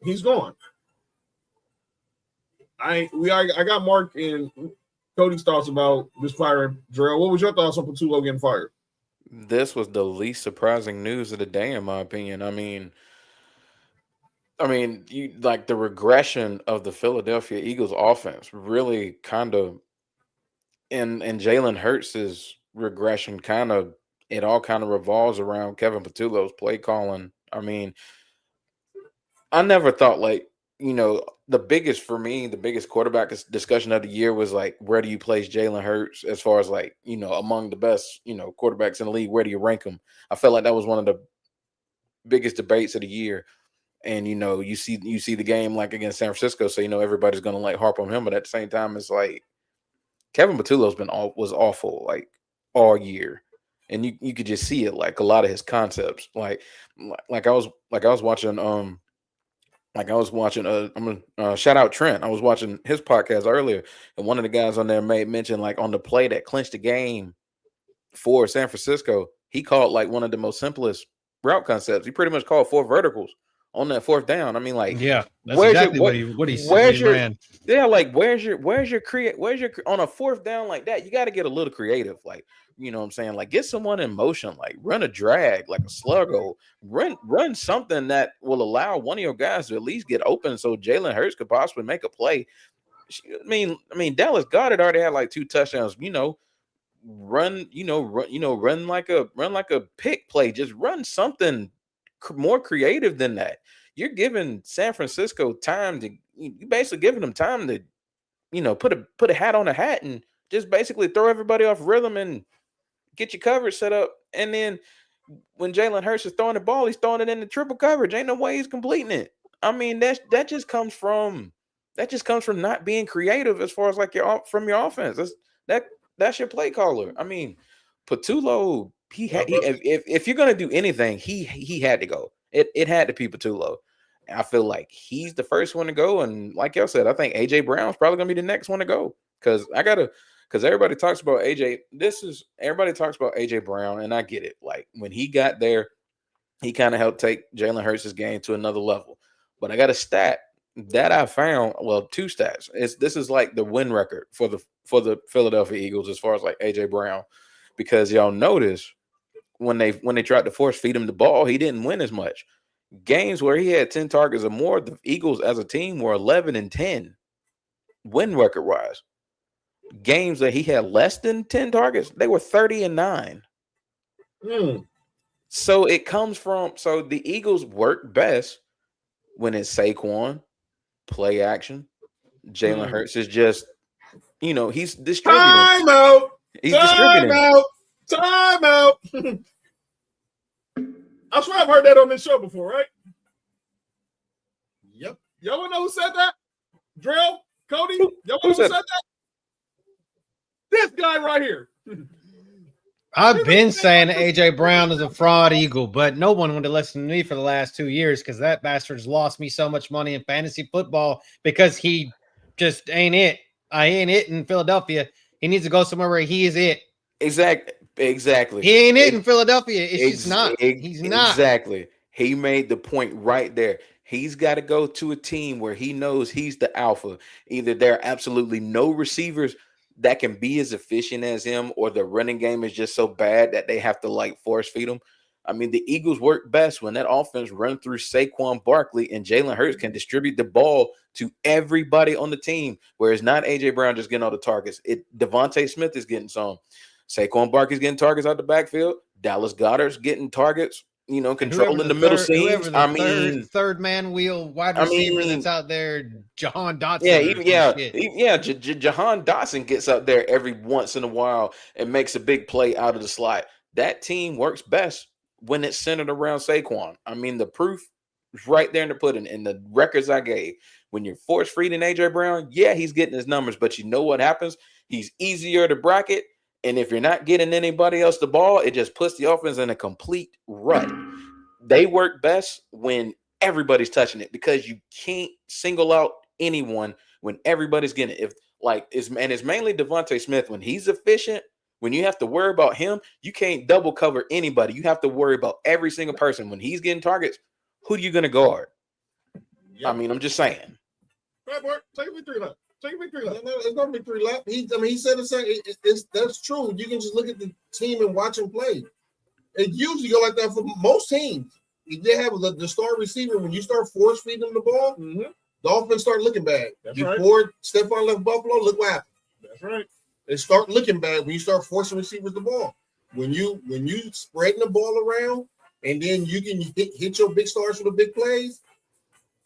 he's gone. I got Mark and Cody's thoughts about this firing. Jarrell, what was your thoughts on Patullo getting fired? This was the least surprising news of the day, in my opinion. I mean, you like the regression of the Philadelphia Eagles offense really kind of, and Jalen Hurts' regression it all kind of revolves around Kevin Patullo's play calling. I mean, I never thought the biggest quarterback discussion of the year was like, where do you place Jalen Hurts as far as among the best, quarterbacks in the league? Where do you rank him? I felt like that was one of the biggest debates of the year. And, you see the game like against San Francisco. So, everybody's going to harp on him. But at the same time, it's like Kevin Patullo's was awful like all year. And you could just see it, like a lot of his concepts. I was watching I'm gonna shout out Trent. I was watching his podcast earlier, and one of the guys on there made mention on the play that clinched the game for San Francisco, he called one of the most simplest route concepts. He pretty much called 4 verticals on that 4th down. I mean, yeah, that's exactly what he ran. Yeah, where's your on a 4th down like that? You got to get a little creative, you know what I'm saying? Get someone in motion, run a drag, a sluggo, run something that will allow one of your guys to at least get open so Jalen Hurts could possibly make a play. I mean, Dallas Goedert already had 2 touchdowns. Run like a pick play. Just run something more creative than that. You're giving San Francisco time to. You basically giving them time to, put a hat on a hat and just basically throw everybody off rhythm and get your coverage set up. And then when Jalen Hurts is throwing the ball, he's throwing it in the triple coverage. Ain't no way he's completing it. I mean, that just comes from not being creative as far as from your offense. That's your play caller. I mean, Patullo, if you're gonna do anything, he had to go. It had to be Patullo. I feel like he's the first one to go, and like y'all said, I think AJ Brown's probably gonna be the next one to go because everybody talks about AJ. Everybody talks about AJ Brown, and I get it. When he got there, he kind of helped take Jalen Hurts' game to another level. But I got a stat that I found. Well, 2 stats. This is the win record for the Philadelphia Eagles as far as AJ Brown, because y'all notice when they tried to force feed him the ball, he didn't win as much. Games where he had 10 targets or more, the Eagles as a team were 11-10 win record wise. Games that he had less than 10 targets, they were 30-9. So it comes from the Eagles work best when it's Saquon, play action. Jalen Hurts is just, he's distributing. Time out. He's distributing. Time out. I'm sure I've heard that on this show before, right? Yep. Y'all want to know who said that? Drill? Cody? Y'all want to know who said that? This guy right here. I've been saying that AJ Brown is a fraud Eagle, but no one would have listened to me for the last 2 years because that bastard's lost me so much money in fantasy football because he just ain't it. I ain't it in Philadelphia. He needs to go somewhere where he is it. Exactly. He ain't it in Philadelphia. It's just not. He's not. Exactly. He made the point right there. He's got to go to a team where he knows he's the alpha. Either there are absolutely no receivers that can be as efficient as him, or the running game is just so bad that they have to like force feed him. I mean, the Eagles work best when that offense run through Saquon Barkley and Jalen Hurts can distribute the ball to everybody on the team, where it's not A.J. Brown just getting all the targets. Devontae Smith is getting some. Saquon Barkley's getting targets out the backfield. Dallas Goedert's getting targets, controlling the middle seams. Third man wheel wide receiver that's out there, Jahan Dotson. Jahan Dotson gets up there every once in a while and makes a big play out of the slot. That team works best when it's centered around Saquon. I mean, the proof is right there in the pudding. And the records I gave, when you're force feeding AJ Brown, yeah, he's getting his numbers, but you know what happens? He's easier to bracket. And if you're not getting anybody else the ball, it just puts the offense in a complete rut. They work best when everybody's touching it, because you can't single out anyone when everybody's getting it. It's mainly Devontae Smith. When he's efficient, when you have to worry about him, you can't double cover anybody. You have to worry about every single person. When he's getting targets, who are you going to guard? Yep. I mean, I'm just saying. Right, Mark. Take a victory lap. It's going to be 3 laps. He said the same. That's true. You can just look at the team and watch him play. It usually go like that for most teams. If they have the star receiver, when you start force feeding them the ball, the offense start looking bad. That's right. Before Stephon left Buffalo, look what happened. That's right. They start looking bad when you start forcing receivers the ball. When you spreading the ball around, and then you can hit your big stars for the big plays.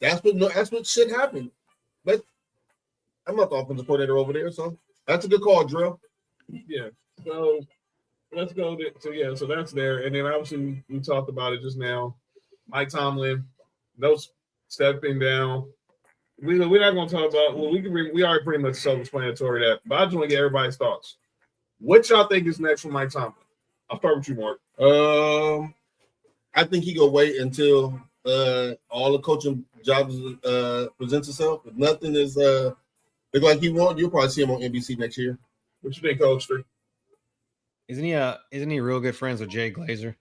That's what should happen. But I'm not the offensive coordinator over there, so that's a good call, Drill. Yeah. So let's go so that's there. And then obviously we talked about it just now. Mike Tomlin, no stepping down. We're not going to talk about. Well, we are pretty much self-explanatory that, but I just want to get everybody's thoughts. What y'all think is next for Mike Tomlin? I'll start with you, Mark. I think he go wait until all the coaching jobs presents itself. If nothing is look like he won't, you'll probably see him on NBC next year. What you think, Coach? Isn't he real good friends with Jay Glazer?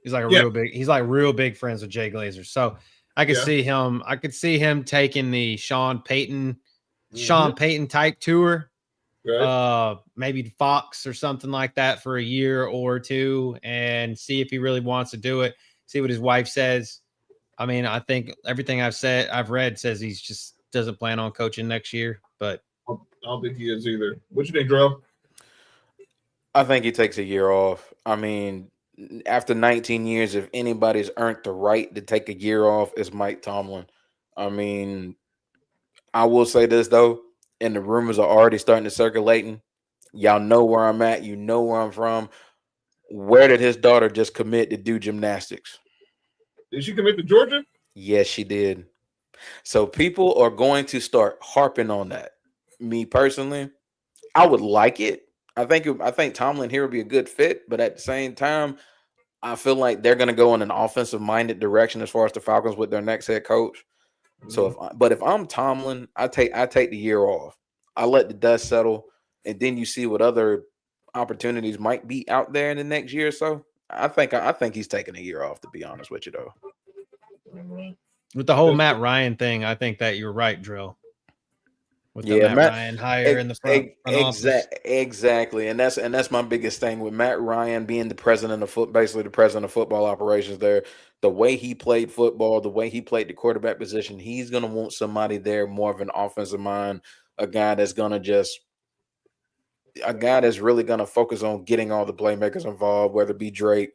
He's like real big friends with Jay Glazer. So I could see him taking the Sean Payton type tour. Right. Maybe Fox or something like that for a year or two, and see if he really wants to do it. See what his wife says. I mean, I think everything I've read says he's just doesn't plan on coaching next year. But I don't think he is either. What you think, Drew? I think he takes a year off. I mean, after 19 years, if anybody's earned the right to take a year off, it's Mike Tomlin. I mean, I will say this, though, and the rumors are already starting to circulating. Y'all know where I'm at. You know where I'm from. Where did his daughter just commit to do gymnastics? Did she commit to Georgia? Yes, she did. So people are going to start harping on that. Me personally, I would like it. I think Tomlin here would be a good fit, but at the same time, I feel like they're going to go in an offensive-minded direction as far as the Falcons with their next head coach. Mm-hmm. So, if I'm Tomlin, I take the year off. I let the dust settle, and then you see what other opportunities might be out there in the next year or so. I think he's taking a year off, to be honest with you, though. With the whole Matt Ryan thing, I think that you're right, Drill. With the Matt Ryan hire in the front office. Exactly. And that's my biggest thing with Matt Ryan being basically the president of football operations there. The way he played football, the way he played the quarterback position, he's going to want somebody there, more of an offensive mind, a guy that's really going to focus on getting all the playmakers involved, whether it be Drake.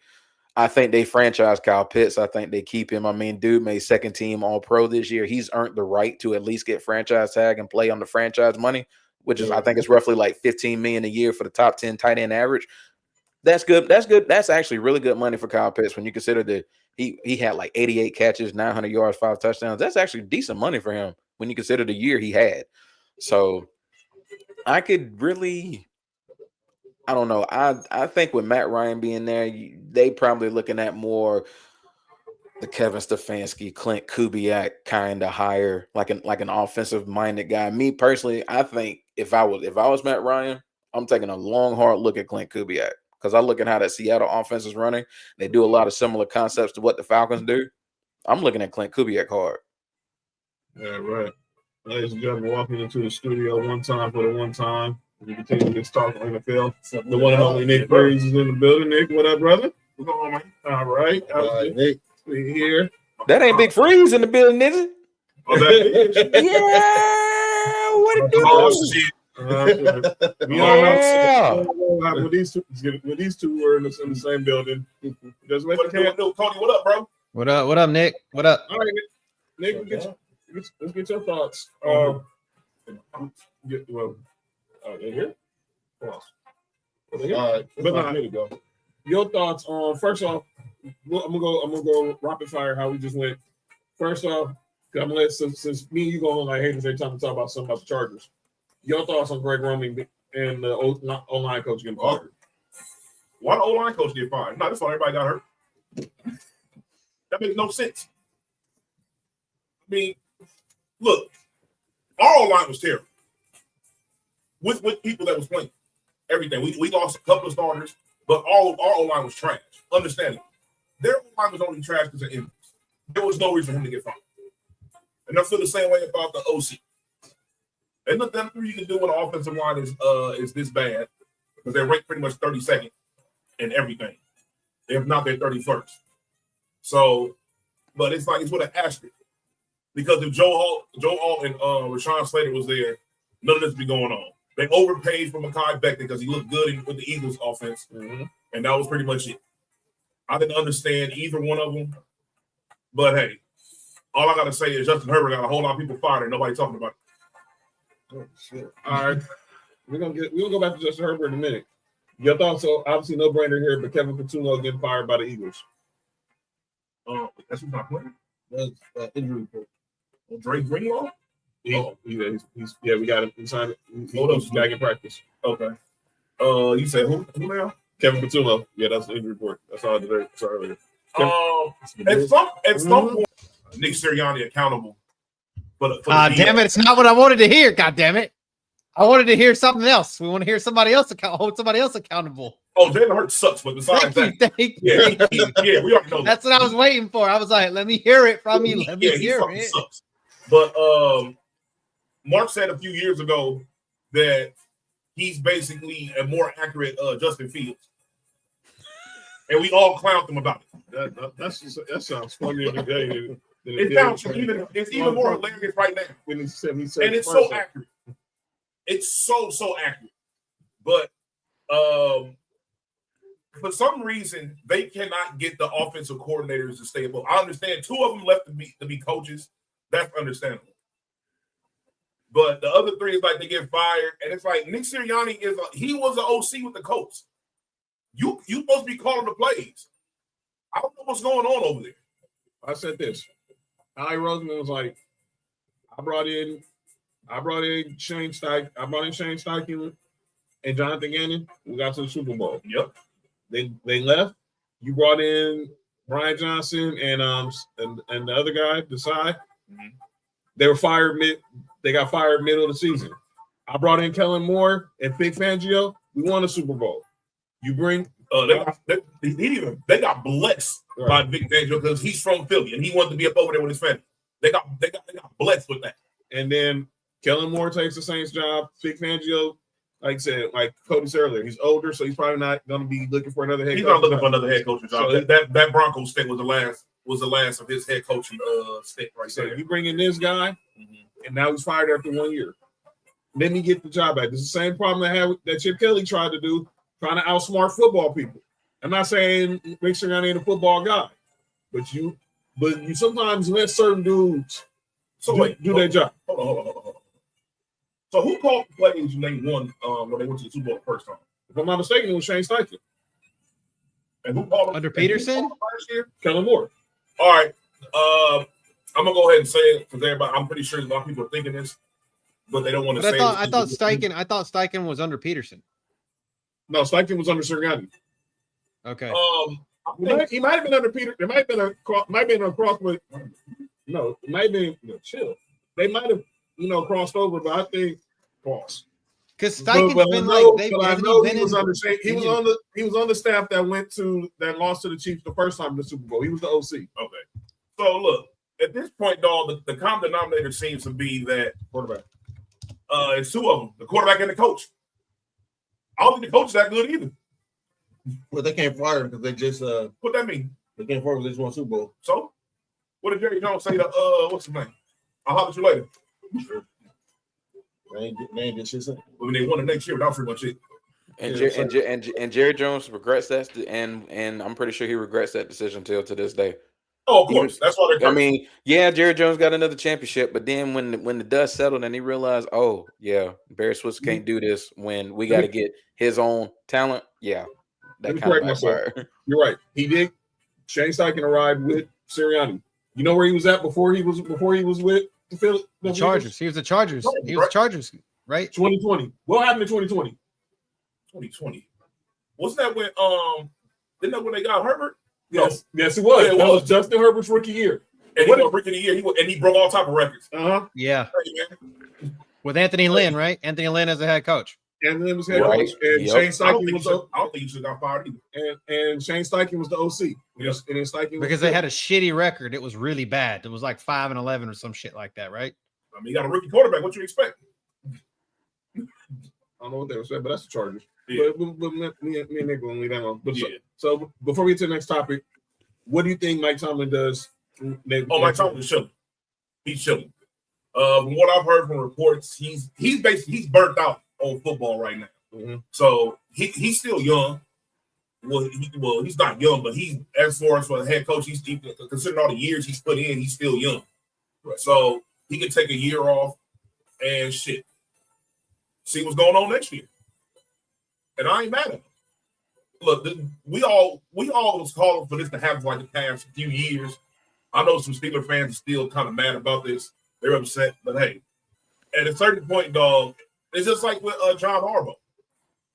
I think they franchise Kyle Pitts. I think they keep him. I mean, dude made second team All-Pro this year. He's earned the right to at least get franchise tag and play on the franchise money, which is, I think it's roughly like $15 million a year for the top 10 tight end average. That's good. That's actually really good money for Kyle Pitts when you consider that he had like 88 catches, 900 yards, 5 touchdowns. That's actually decent money for him when you consider the year he had. So I could really – I don't know. I think with Matt Ryan being there, they probably looking at more the Kevin Stefanski, Clint Kubiak kind of hire, like an offensive minded guy. Me personally, I think if I was Matt Ryan, I'm taking a long, hard look at Clint Kubiak. because I look at how that Seattle offense is running. They do a lot of similar concepts to what the Falcons do. I'm looking at Clint Kubiak hard. Yeah, right. Ladies and gentlemen, walking into the studio one time for the one time. We continue this talk on NFL. The one and only Nick Breeze is in the building. Nick, what up, brother? What's going on, man? All right. Nick, we here. That ain't Big Freeze in the building, is it? Oh, that is? Yeah. What it do? Oh, shit. We all Yeah. know when these two were in the same building. Just wait Tony, what up, bro? What up? What up, Nick? What up? All right, Nick, let's get your thoughts. Here? All right, but no, here we go. Your thoughts on first off. I'm gonna go rapid fire. How we just went. First off, I'm gonna let since me and you going like haters every time we talk about something about the Chargers. Your thoughts on Greg Roman and the O-line coach getting fired? Why the O-line coach get fired? No, that's why everybody got hurt. That makes no sense. I mean, look, our O-line was terrible. With people that was playing. Everything. We lost a couple of starters, but all of our O-line was trash. Understand it. Their O-line was only trash because of injuries. There was no reason for him to get fired. And I feel the same way about the OC. And nothing you can do when the offensive line is this bad because they're ranked pretty much 32nd in everything. If not, they're 31st. So, but it's like it's with an asterisk. Because if Joe Alt and Rashawn Slater was there, none of this would be going on. They overpaid for Mekhi Becton because he looked good with the Eagles offense. Mm-hmm. And that was pretty much it. I didn't understand either one of them. But hey, all I gotta say is Justin Herbert got a whole lot of people fired and nobody talking about it. Oh, shit. All right. We're gonna go back to Justin Herbert in a minute. Your thoughts? So obviously no brainer here, but Kevin Patullo getting fired by the Eagles. That's who's not playing. That's injury report. Drake Greenlaw? He's we got him. He signed it. He's back in practice. Okay. You said who now? Kevin Patullo. Yeah, that's the injury report. That's all I did earlier. At some point, Nick Sirianni accountable. Damn it! It's not what I wanted to hear. God damn it! I wanted to hear something else. We want to hear somebody else hold somebody else accountable. Oh, Jalen Hurts sucks, but besides thank you. Yeah, we already know. That's what I was waiting for. I was like, let me hear it from you. Let me hear it. Sucks. But Mark said a few years ago that he's basically a more accurate Justin Fields, and we all clowned him about it. That sounds funnier today. It's even more hilarious right now. When he said and it's so accurate. It's so accurate. But for some reason, they cannot get the offensive coordinators to stay above. I understand 2 of them left to be coaches. That's understandable. But the other 3 is like they get fired. And it's like Nick Sirianni he was an OC with the Colts. You supposed to be calling the plays. I don't know what's going on over there. I said this. Howie Roseman was like, I brought in Shane Steichen and Jonathan Gannon. We got to the Super Bowl. Yep. They left. You brought in Brian Johnson and the other guy, Desai. Mm-hmm. They were fired They got fired middle of the season. I brought in Kellen Moore and Vic Fangio. We won a Super Bowl. You bring they got blessed by Vic Fangio because he's from Philly and he wanted to be up over there with his family. They got blessed with that. And then Kellen Moore takes the Saints job. Vic Fangio, like I said, like Cody said earlier, he's older, so he's probably not going to be looking for another head coach. He's not looking for another head coaching job. So that Broncos stint was the last of his head coaching stint right so there. You bring in this guy, and now he's fired after 1 year. Let me get the job back. This is the same problem that Chip Kelly tried to do, trying to outsmart football people. I'm not saying Rick Sirianni ain't a football guy, but you sometimes let certain dudes do their job. Hold on. So who called the plays when they won when they went to the Super Bowl the first time? If I'm not mistaken, it was Shane Steichen. And who called them under Peterson? Last year? Kellen Moore. All right. I'm gonna go ahead and say it because everybody. I'm pretty sure a lot of people are thinking this, but they don't want to say it. I thought Steichen was under Peterson. No, Steichen was under Sirianni. Okay. He might have been under Peter. There might have been a cross, but no, it might have been chill. They might have crossed over, but I think pause. Because Steichen's been like he was on the staff that lost to the Chiefs the first time in the Super Bowl. He was the OC. Okay. So look, at this point, dog, the common denominator seems to be that Quarterback. It's two of them, the quarterback and the coach. I don't think the coach is that good either. But they can't fire him because they just What that mean? they can't fire him. They just won Super Bowl. So, what did Jerry Jones say to what's his name? I'll holler at you later. They ain't get shit. When they won the next year, that was pretty much it. And Jerry Jones regrets that, and I'm pretty sure he regrets that decision till to this day. Oh, of course. That's why they're. I mean, yeah, Jerry Jones got another championship, but then when the dust settled and he realized, oh yeah, Barry Switzer can't do this when we got to get his own talent. Yeah, that kind of backfired. You're right. He did. Shane Steichen arrived with Sirianni. You know where he was at before he was with the Chargers. He was the Chargers. He was the Chargers, right? 2020. What happened in 2020? 2020. Wasn't that when didn't that when they got Herbert? Yes, it was. Yeah, that was Justin Herbert's rookie year. And he was rookie of the year. He broke all type of records. Yeah. With Anthony Lynn, right? Anthony Lynn as the head coach. And then was head coach. And Shane Steichen was I don't think he should have got fired either. And Shane Steichen was the OC. Yeah. And then Steichen Because they had a shitty record. It was really bad. It was like 5-11 or some shit like that, right? I mean, you got a rookie quarterback. What you expect? I don't know what they were saying, but that's the Chargers. Yeah. But me and Nick will leave that alone. But Yeah. so before we get to the next topic, what do you think Mike Tomlin does? Mike Tomlin's chilling. He's chilling. From what I've heard from reports, he's burnt out on football right now. Mm-hmm. So he's still young. Well, he's not young, but he's as far as for the head coach, he's considering all the years he's put in, he's still young. Right. So he can take a year off and shit. See what's going on next year. And I ain't mad at him. Look, we all was calling for this to happen for like the past few years. I know some Steelers fans are still kind of mad about this. They're upset, but hey, at a certain point, dog, it's just like with John Harbaugh.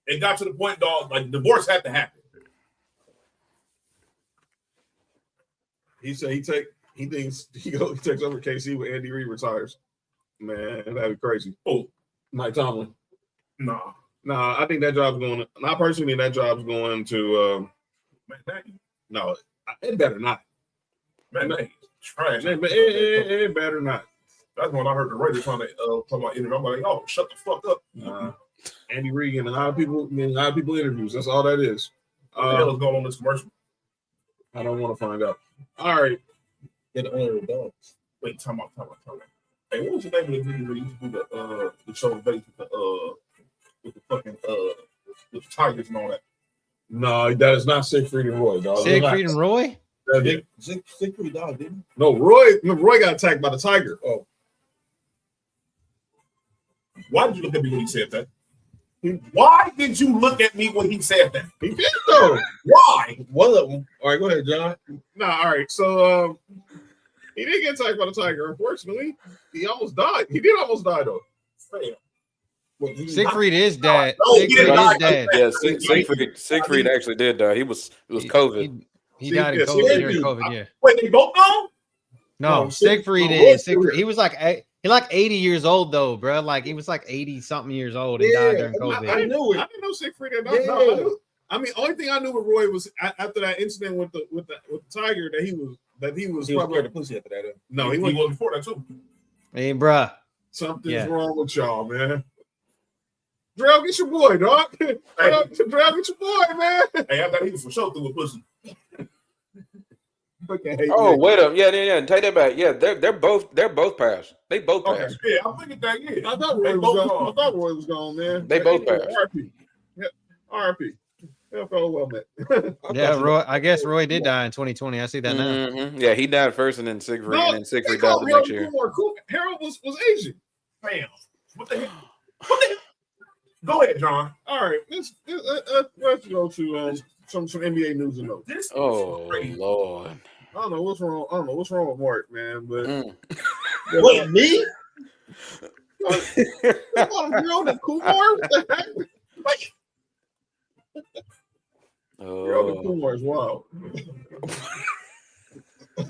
It got to the point, dog, like divorce had to happen. He said he thinks he takes over KC when Andy Reid retires. Man, that'd be crazy. Oh, Mike Tomlin. nah. Nah, I think that job's going. I personally think that job's going to. No, it better not. Man, that is trash. It better not. That's when I heard the Raiders trying to talk about interview. I'm like, oh, shut the fuck up. Andy Reid and a lot of people interviews. That's all that is. What the hell is going on in this commercial? I don't want to find out. All right. Get the owner of the dogs. Wait, time out. Hey, what was the name of the video where you used to do the show based with the fucking with the Tigers and all that? No, that is not Siegfried and Roy, dog. Siegfried and Roy? Siegfried dog, didn't he? No, Roy got attacked by the tiger. Oh. Why did you look at me when he said that? Why did you look at me when he said that? He did though. Why? One of them. All right, go ahead, John. Nah, all right. So he didn't get attacked by the tiger, unfortunately. He almost died. He did almost die though. Siegfried is dead. No, Siegfried is dead. Yeah, Siegfried actually did die. It was COVID. He died in COVID during COVID, yeah. Wait, they both gone? No, Siegfried is. He was like 80 years old though, bro. Like he was like 80 something years old and died during COVID. I knew it. I didn't know Siegfried had died. No, I mean, only thing I knew with Roy was after that incident with the tiger that he was probably the pussy after that. No, he was before that too. Hey, bro. Something's wrong with y'all, man. Drell, get your boy, dog. Hey. Drell, get your boy, man. Hey, I thought he was for sure through with pussy. Oh, wait up. Yeah. Take that back. Yeah, they're both passed. They both passed. Yeah, I'm thinking that, yeah. I thought Roy was gone, man. They both passed. RP. Yeah, RP. Well, man. Yeah, Roy. I guess Roy did die in 2020. I see that now. Mm-hmm. Yeah, he died first, and then Siegfried died the next year. Harold was Asian. Bam. What the hell? Go ahead, John. All right, let's go to some NBA news and notes. Lord. I don't know what's wrong with Mark, man. But What, me? The Kumar? What the heck? Like, the Kumar is wild.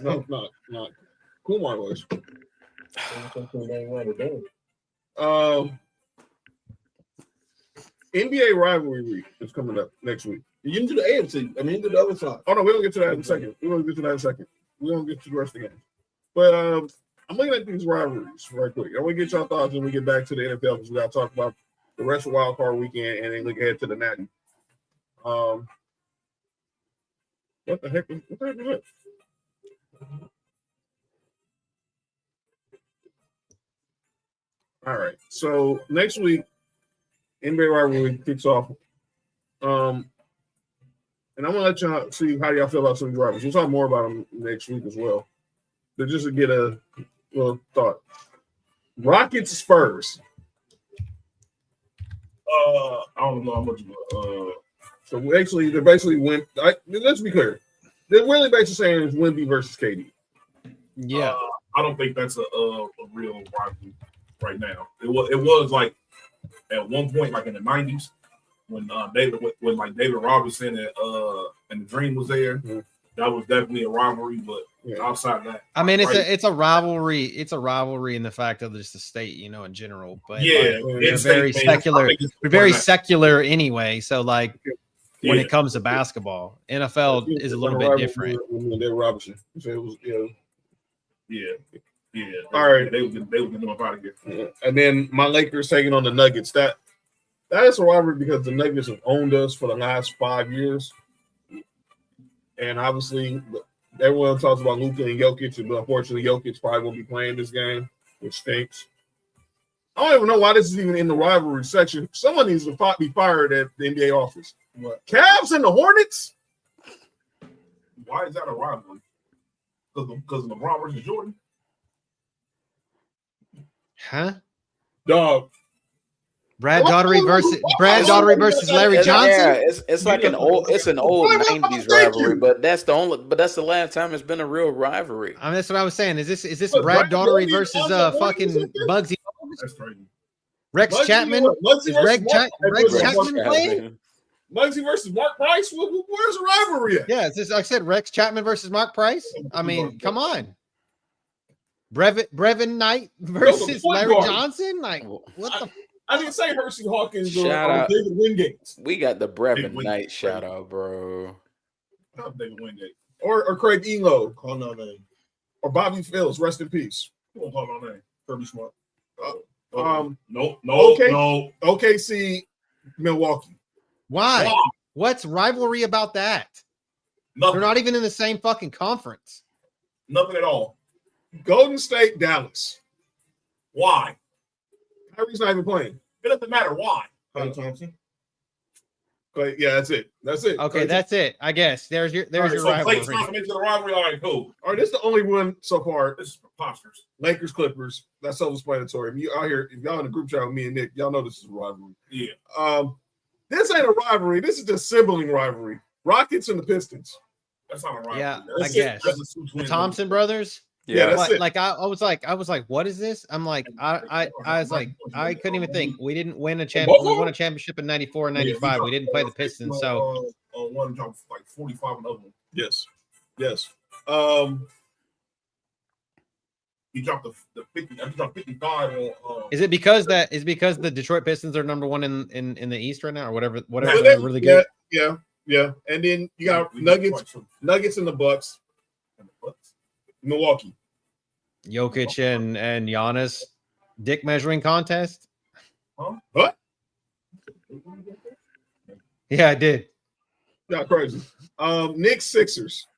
No, not Kumar was. NBA rivalry week is coming up next week. You didn't do the AFC. I mean, you did the other side. Oh no, we don't get to that in a second. We don't get to the rest of the games. But I'm looking at these rivalries right quick. I want to get y'all thoughts when we get back to the NFL because we got to talk about the rest of WildCard Weekend and then look ahead to the Natty. What the heck is that? All right. So next week, NBA rivalry kicks off. And I'm gonna let y'all see how y'all feel about some of these rivals. We'll talk more about them next week as well. But just to get a little thought. Rockets Spurs. I don't know how much. So they basically went. Let's be clear. They're really basically saying it's Wemby versus KD. Yeah. I don't think that's a real rivalry right now. It was like at one point, like in the 90s, when David Robinson and the Dream was there. Mm-hmm. That was definitely a rivalry, but outside that, I mean, it's a rivalry. It's a rivalry in the fact of just the state, in general. But it's very secular. We're very secular anyway. So when it comes to basketball, NFL is a little bit different. David Robinson. So it was, All right, they were getting up out of here. Yeah. And then my Lakers taking on the Nuggets. That is a rivalry because the Nuggets have owned us for the last 5 years. And obviously, everyone talks about Luka and Jokic, but unfortunately, Jokic probably won't be playing this game, which stinks. I don't even know why this is even in the rivalry section. Someone needs to be fired at the NBA office. What? Cavs and the Hornets? Why is that a rivalry? Because of LeBron versus Jordan? Huh? Dog. Brad Daugherty versus Larry Johnson. Yeah, it's like an old 90s rivalry, but that's the last time it's been a real rivalry. I mean, that's what I was saying. Is this Brad Daugherty versus fucking Bugsy? That's crazy. Rex Chapman? Is Rex Chapman playing? Muggsy versus Mark Price? Where's the rivalry at? Yeah, it's just, like I said, Rex Chapman versus Mark Price. I mean, come on. Brevin Knight versus Larry Johnson? Like, what the I didn't say Hershey Hawkins or David Wingate. We got the Brevin Knight shout out, bro. David Wingate. Or Craig Elo. Call no name. Or Bobby Phillips. Rest in peace. Who won't call no name? Kirby Smart. No. OKC, Milwaukee. Why? What's rivalry about that? Nothing. They're not even in the same fucking conference. Nothing at all. Golden State, Dallas. Why? Kyrie's not even playing. It doesn't matter why. Clay Thompson. But yeah, that's it. Okay, that's it. I guess there's your rivalry. Clay Thompson into the rivalry. All right, cool. All right, this is the only one so far. This is preposterous. Lakers, Clippers. That's self-explanatory. If you out here, if y'all in the group chat with me and Nick, y'all know this is a rivalry. Yeah. This ain't a rivalry. This is just sibling rivalry. Rockets and the Pistons. That's not a rivalry. Yeah, I guess. The Thompson brothers. Yeah, that's it. Like I was like, what is this? I'm like, I was like, I couldn't even think. We didn't win a championship. We won a championship in '94 and '95. We didn't play the Pistons, so one dropped like 45 and other one. Yes. He dropped the 50. I dropped 55 on. Is it because the Detroit Pistons are number one in the East right now, or whatever? They're really good. Yeah. And then you got Nuggets and the Bucks. Milwaukee. Jokic and Giannis dick measuring contest. Huh? What? Yeah, I did. Yeah, crazy. Knicks, Sixers.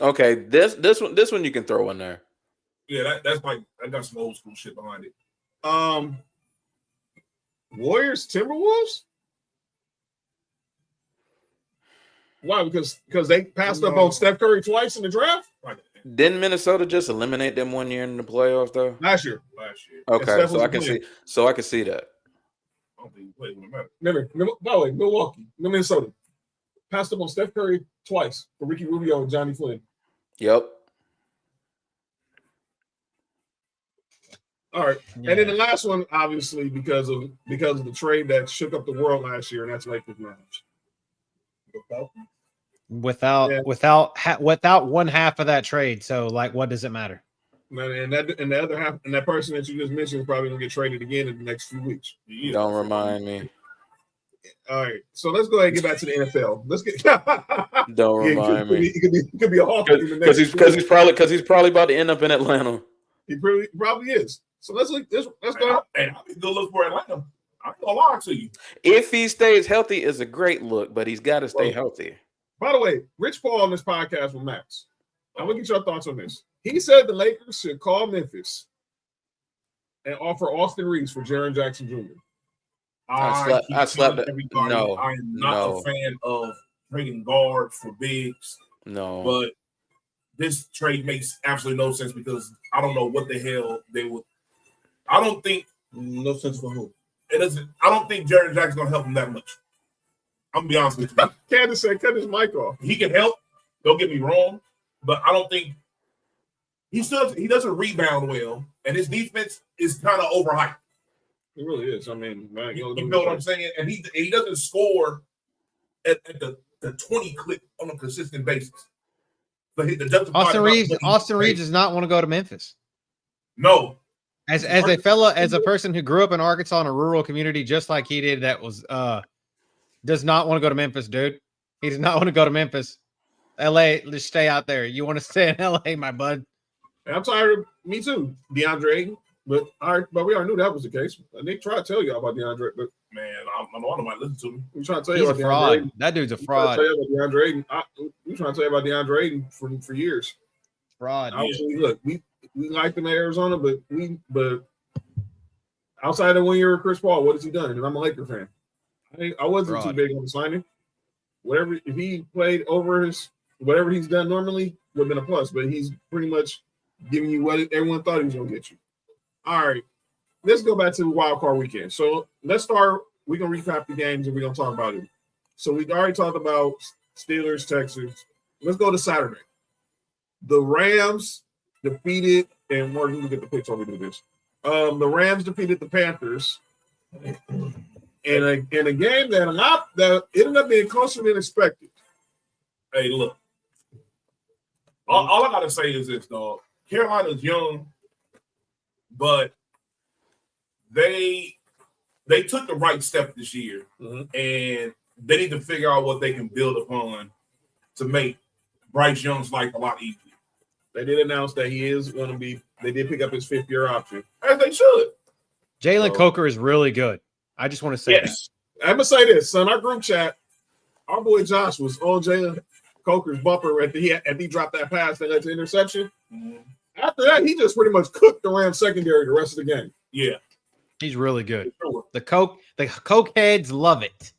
Okay, this one you can throw in there. Yeah, that's like I got some old school shit behind it. Warriors, Timberwolves. Why? Because they passed up on Steph Curry twice in the draft. Didn't Minnesota just eliminate them 1 year in the playoffs though? Last year. Okay, so I can see that. I don't think he played when it mattered. Never. By the way, Milwaukee, Minnesota passed up on Steph Curry twice for Ricky Rubio and Johnny Flynn. Yep. All right, yeah. And then the last one, obviously, because of the trade that shook up the world last year, and that's Lakers Mavs. Without one half of that trade. So, like, what does it matter? And the other half, and that person that you just mentioned is probably gonna get traded again in the next few weeks. Don't remind me. All right, so let's go ahead and get back to the NFL. Let's get. Don't remind me. He could be a Hawk Because he's probably about to end up in Atlanta. He probably is. So let's go. And I'll be good look for Atlanta. I'm gonna lie to you. If he stays healthy, it's a great look, but he's got to stay healthy. By the way, Rich Paul on this podcast with Max. I want to get your thoughts on this. He said the Lakers should call Memphis and offer Austin Reeves for Jaren Jackson Jr. I slept that. No, I am not a fan of trading guards for bigs. No, but this trade makes absolutely no sense because I don't know what the hell they would. I don't think no sense for who. It doesn't. I don't think Jaren Jackson's gonna help him that much. I'm gonna be honest with you. Candace said, "Cut his mic off." He can help. Don't get me wrong, but I don't think he doesn't rebound well, and his defense is kind of overhyped. It really is. I mean, man, you know what I'm saying? And he doesn't score at the 20 clip on a consistent basis. But Austin Reeves does not want to go to Memphis. No. As a person who grew up in Arkansas in a rural community, just like he did, that was does not want to go to Memphis, dude. He does not want to go to Memphis. LA, just stay out there. You want to stay in LA, my bud. I'm tired of me too, DeAndre Ayton. But we already knew that was the case. And they tried to tell y'all about DeAndre, but man, I know I might listen to me. We trying to tell you about DeAndre fraud. Ayton. That dude's a fraud. We trying to tell you about DeAndre Ayton for years. Fraud. Look, we liked him at Arizona, but outside of 1 year with Chris Paul, what has he done? And I'm a Laker fan. I wasn't too big on the signing. If he played over whatever he's done normally, would have been a plus. But he's pretty much giving you what everyone thought he was going to get you. All right, let's go back to the WildCard Weekend. So let's start. We're going to recap the games and we're going to talk about it. So we already talked about Steelers, Texans. Let's go to Saturday. The Rams defeated, and Morgan, you can get the picture over to this. The Rams defeated the Panthers in a game that ended up being closer than expected. Hey, look. All I got to say is this, dog. Carolina's young. But they took the right step this year, and they need to figure out what they can build upon to make Bryce Young's life a lot easier. They did announce that he is going to be. They did pick up his 5th-year option, as they should. Jalen Coker is really good. I just want to say that. I'm gonna say this, son. Our group chat, our boy Josh was on Jalen Coker's bumper after he dropped that pass that led to interception. Mm-hmm. After that, he just pretty much cooked the Rams secondary the rest of the game. Yeah. He's really good. The Coke heads love it.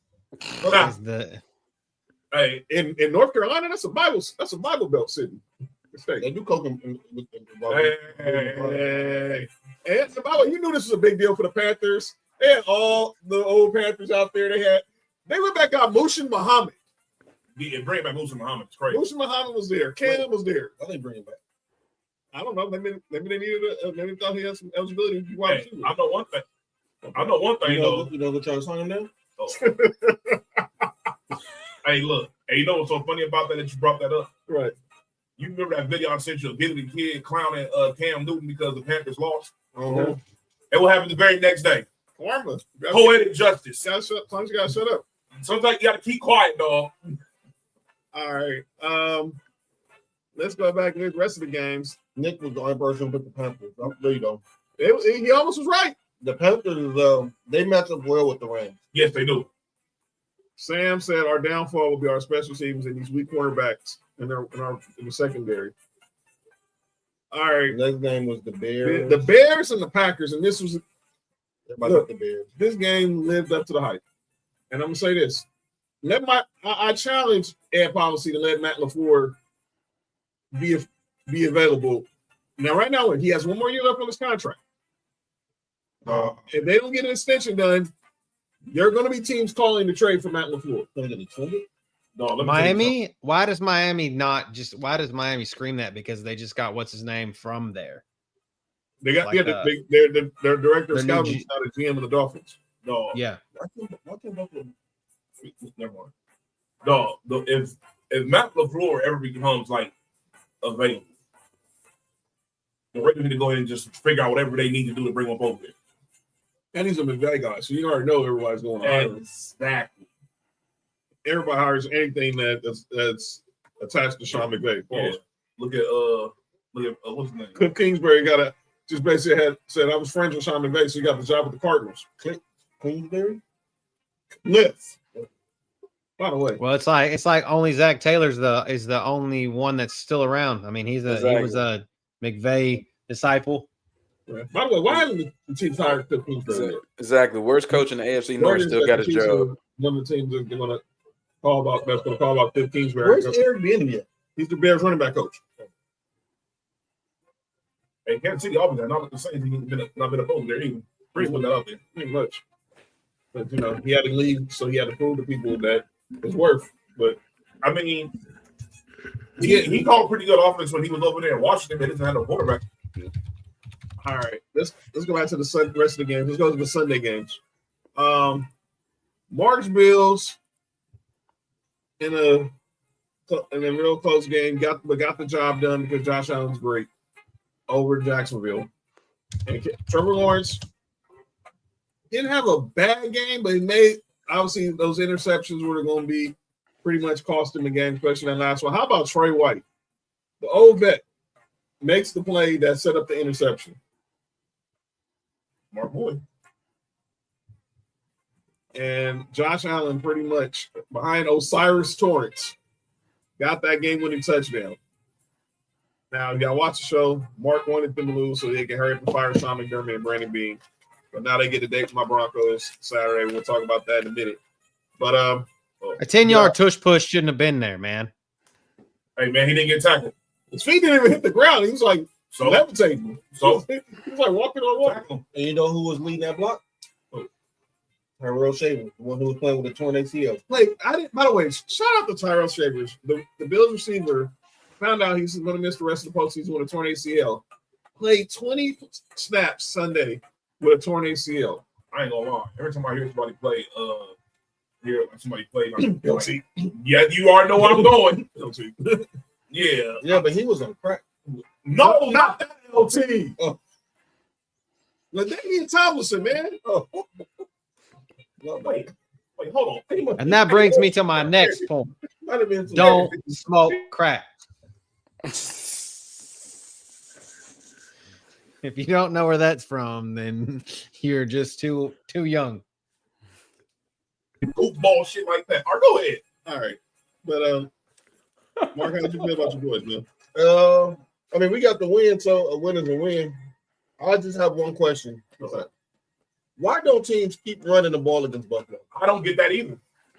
Hey, in North Carolina, that's a Bible Belt city. They do Coke in Hey. And the Bible, you knew this was a big deal for the Panthers. They had all the old Panthers out there. They went back got Mushin Muhammad. Yeah, bring back Mushin Muhammad. It's crazy. Muhin Muhammad was there. Cam was there. Why they bring him back? I don't know. Maybe they needed maybe thought he had some eligibility. Hey, I know one thing. You know what y'all sign him now? Oh. Hey, look. Hey, you know what's so funny about that you brought that up? Right. You remember that video I sent you of getting the kid clowning Cam Newton because the Panthers lost? Uh-huh. And what happened the very next day? Karma. Poetic justice. Sometimes you gotta shut up. Sometimes you gotta keep quiet, dog. All right. Let's go back to the rest of the games. Nick was the only person who picked the Panthers. There you go. He almost was right. The Panthers, they match up well with the Rams. Yes, they do. Sam said our downfall will be our special teams and these weak cornerbacks in the secondary. All right. The next game was the Bears. The Bears and the Packers, and this was the Bears. This game lived up to the hype. And I'm gonna say this: I challenge Ed Policy to let Matt LaFleur be available. Now, right now, he has 1 more year left on his contract. If they don't get an extension done, there are going to be teams calling to trade for Matt LaFleur. Miami? Why does Miami scream that? Because they just got what's his name from there. They got their director of scouting is now the GM of the Dolphins. No, yeah. Never mind. No, if Matt LaFleur ever becomes like available, the Raiders need to go ahead and just figure out whatever they need to do to bring him over there. And he's a McVay guy, so you already know everybody's going on. Exactly. everybody hires anything that's attached to Sean McVay. Yeah. Look at what's his name? Cliff Kingsbury just basically said I was friends with Sean McVay, so he got the job with the Cardinals. Kingsbury? Cliff. By the way. Well, it's like only Zach Taylor's is the only one that's still around. I mean, he was a McVay disciple. Yeah. By the way, why haven't the Chiefs hired Cliff Kingsbury? Exactly. Worst coach in the AFC North still got his job. One of the teams that's going to call about Cliff Kingsbury. Where's Eric Bieniemy? He's the Bears running back coach. Hey, Kansas City Auburn has not the same thing. Not been opposed there either. Pretty put that out there. Pretty much. But he had to leave, so he had to prove to people that it's worth. But I mean, he called a pretty good offense when he was over there in Washington. They didn't have no quarterback. All right, let's go back to the rest of the games. Let's go to the Sunday games. Marksville's in a real close game. Got the job done because Josh Allen's great over Jacksonville. And Trevor Lawrence didn't have a bad game, but he made obviously those interceptions were going to be pretty much cost him the game, especially that last one. How about Trey White? The old vet makes the play that set up the interception. Mark Boyd. And Josh Allen pretty much behind Osiris Torrance got that game-winning touchdown. Now, you got to watch the show. Mark wanted them to lose so they can hurry up and fire Sean McDermott and Brandon Beane. But now they get a date with my Broncos Saturday. We'll talk about that in a minute. But a 10-yard tush push shouldn't have been there, man. Hey, man, he didn't get tackled. His feet didn't even hit the ground. He was like levitating. So he was like walking on water. And you know who was leading that block? Tyrell Shavers, the one who was playing with the torn ACL. By the way, shout out to Tyrell Shavers. The Bills receiver found out he's going to miss the rest of the postseason with a torn ACL. Played 20 snaps Sunday with a torn ACL. I ain't gonna lie. Every time I hear somebody play, Guilty. Yeah, you already know where I'm going. Guilty. Yeah, but he was on crack. No, not that LT. LaDainian Tomlinson, man. Wait, hold on. And that brings me to my next point. Don't smoke crack. If you don't know where that's from, then you're just too young. Goofball shit like that. All right, go ahead. All right. But Mark, how did you feel about your boys, man? I mean, we got the win, so a win is a win. I just have one question. Okay. Why don't teams keep running the ball against Buffalo? I don't get that either.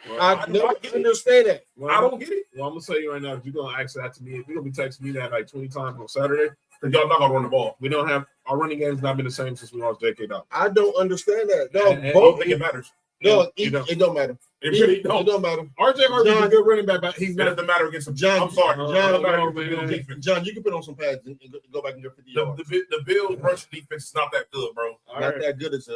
Well, I never understand that. Well, I don't get it. Well, I'm gonna tell you right now, if you're gonna ask that to me, if you're gonna be texting me that like 20 times on Saturday, Because y'all not gonna run the ball. we don't have our running game's not been the same since we lost J.K. Dobbins. I don't understand that. No, And- I both, don't think it matters. no, You it, don't. it don't matter. It really It don't. don't matter. R.J. Harvey's a John- good running back, but he's It not. doesn't matter against some. John- I'm sorry. John- It doesn't matter no, against the man. Bills defense. John, you can put on some pads and go back and get 50 yards. The Bills' rushing defense is not that good, bro. All Not right. that good as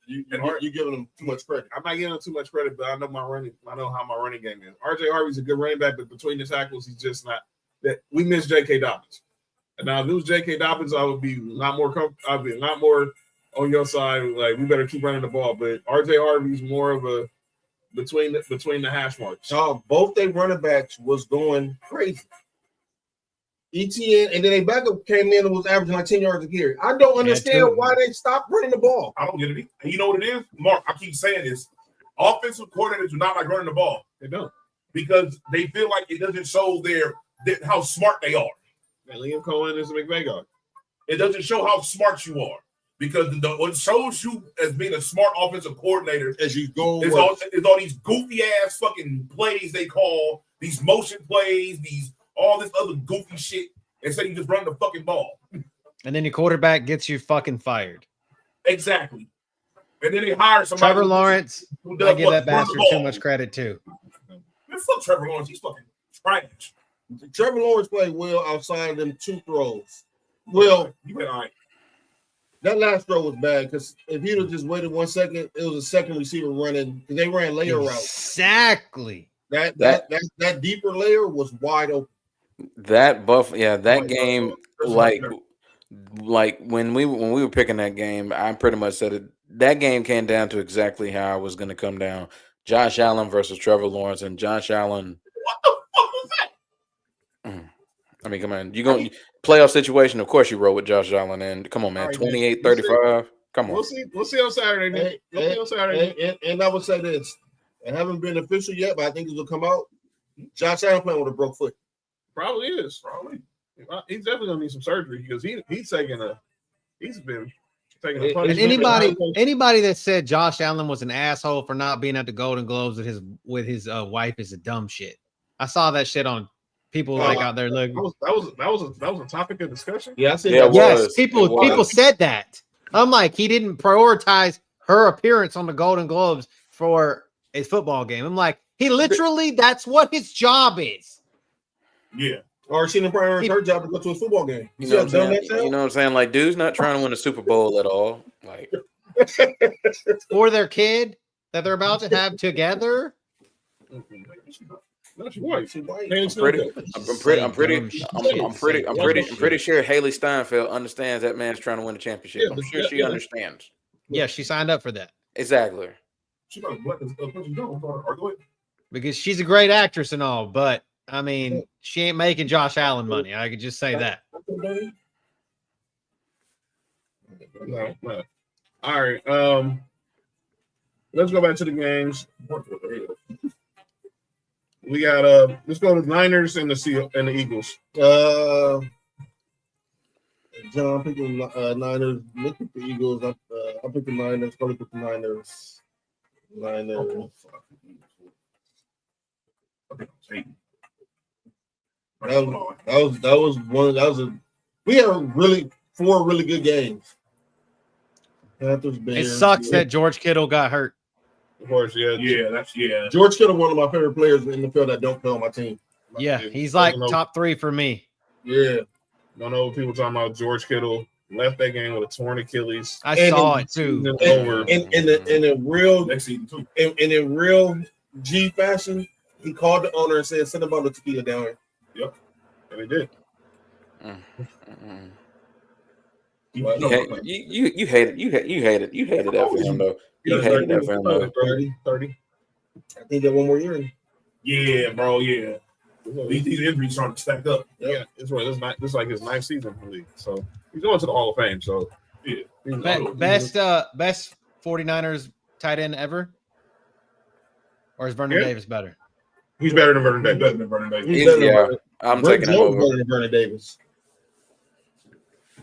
you giving them too much credit. I'm not giving him too much credit, but I know how my running game is. R.J. Harvey's a good running back, but between the tackles, he's just not. That we miss J.K. Dobbins. And now if it was J.K. Dobbins, I would be a lot more I'd be a lot more on your side. Like we better keep running the ball. But R.J. Harvey's more of a between the hash marks. Both their running backs was going crazy. ETN and then a backup came in and was averaging like 10 yards a carry. I don't understand why they stopped running the ball. I don't get it. And you know what it is? Mark, I keep saying this. Offensive coordinators do not like running the ball They don't. because they feel like it doesn't show how smart they are. And Liam Cohen is a McVay guy. It doesn't show how smart you are because what shows you as being a smart offensive coordinator As you go, is all these goofy ass fucking plays they call, these motion plays, all this other goofy shit. Instead, you just run the fucking ball. And then your quarterback gets you fucking fired. Exactly. And then they hire somebody. Trevor Lawrence, who I does give what? that Run the bastard ball. too much credit too. Man, fuck Trevor Lawrence. He's fucking trash. Trevor Lawrence played well outside of them two throws. Well, You went all right. that last throw was bad because if he'd have just waited 1 second, it was a second receiver running because they ran layer routes. Exactly. That deeper layer was wide open. That game, like when we were picking that game, I pretty much said it. That game came down to exactly how I was going to come down. Josh Allen versus Trevor Lawrence, and Josh Allen. What the fuck was that? I mean, come on. You going playoff situation, of course you roll with Josh Allen. And come on, man. All right, 28-35. Come on. We'll see on Saturday, Nick. We'll see on Saturday. And I would say this. It haven't been official yet, but I think it will come out. Josh Allen playing with a broke foot. Probably is. Probably. He's definitely gonna need some surgery because he's been taking a punishment. And anybody that said Josh Allen was an asshole for not being at the Golden Globes with his wife is a dumb shit. I saw that shit on people like out there looking. That was a topic of discussion. Yeah, I said Yeah, that. Yes, people said that. I'm like, he didn't prioritize her appearance on the Golden Globes for a football game. I'm like, he literally, that's what his job is. Yeah. Or she didn't prioritize her job to go to a football game. You know what I'm saying? Like, dude's not trying to win a Super Bowl at all. Like, For their kid that they're about to have together. No, she's white. She's white. I'm pretty sure Haley Steinfeld understands that man's trying to win a championship. Yeah, I'm sure she understands. Yeah, she signed up for that. Exactly. She got a black person Jones or go ahead. Because she's a great actress and all, but I mean, she ain't making Josh Allen money. I could just say that. No. All right. Let's go back to the games. We got let's go to the Niners and the Eagles. John picking Niners. Look at the Eagles. I pick the Niners. Probably pick the Niners. We have four really good games. Panthers, Bears. It sucks that George Kittle got hurt. Of course, yeah. George Kittle, one of my favorite players in the field that don't play on my team. Yeah, he's like top 3 for me. Yeah. Don't know what people talking about. George Kittle left that game with a torn Achilles. I saw it too. In a real Next season too. In a real G fashion, he called the owner and said, "Send him on the tequila down here." Yep, and he did. You hated that for him though. You hated that for him though. 30. I think that one more year. Yeah, bro. Yeah. These injuries starting to stack up. Yeah, it's right. This is like his 9th season in the league. So he's going to the Hall of Fame. So yeah, Best 49ers tight end ever? Or is Vernon Davis better? he's better than Vernon Davis. Better than Vernon Davis. I'm taking him over. Better than Vernon Davis.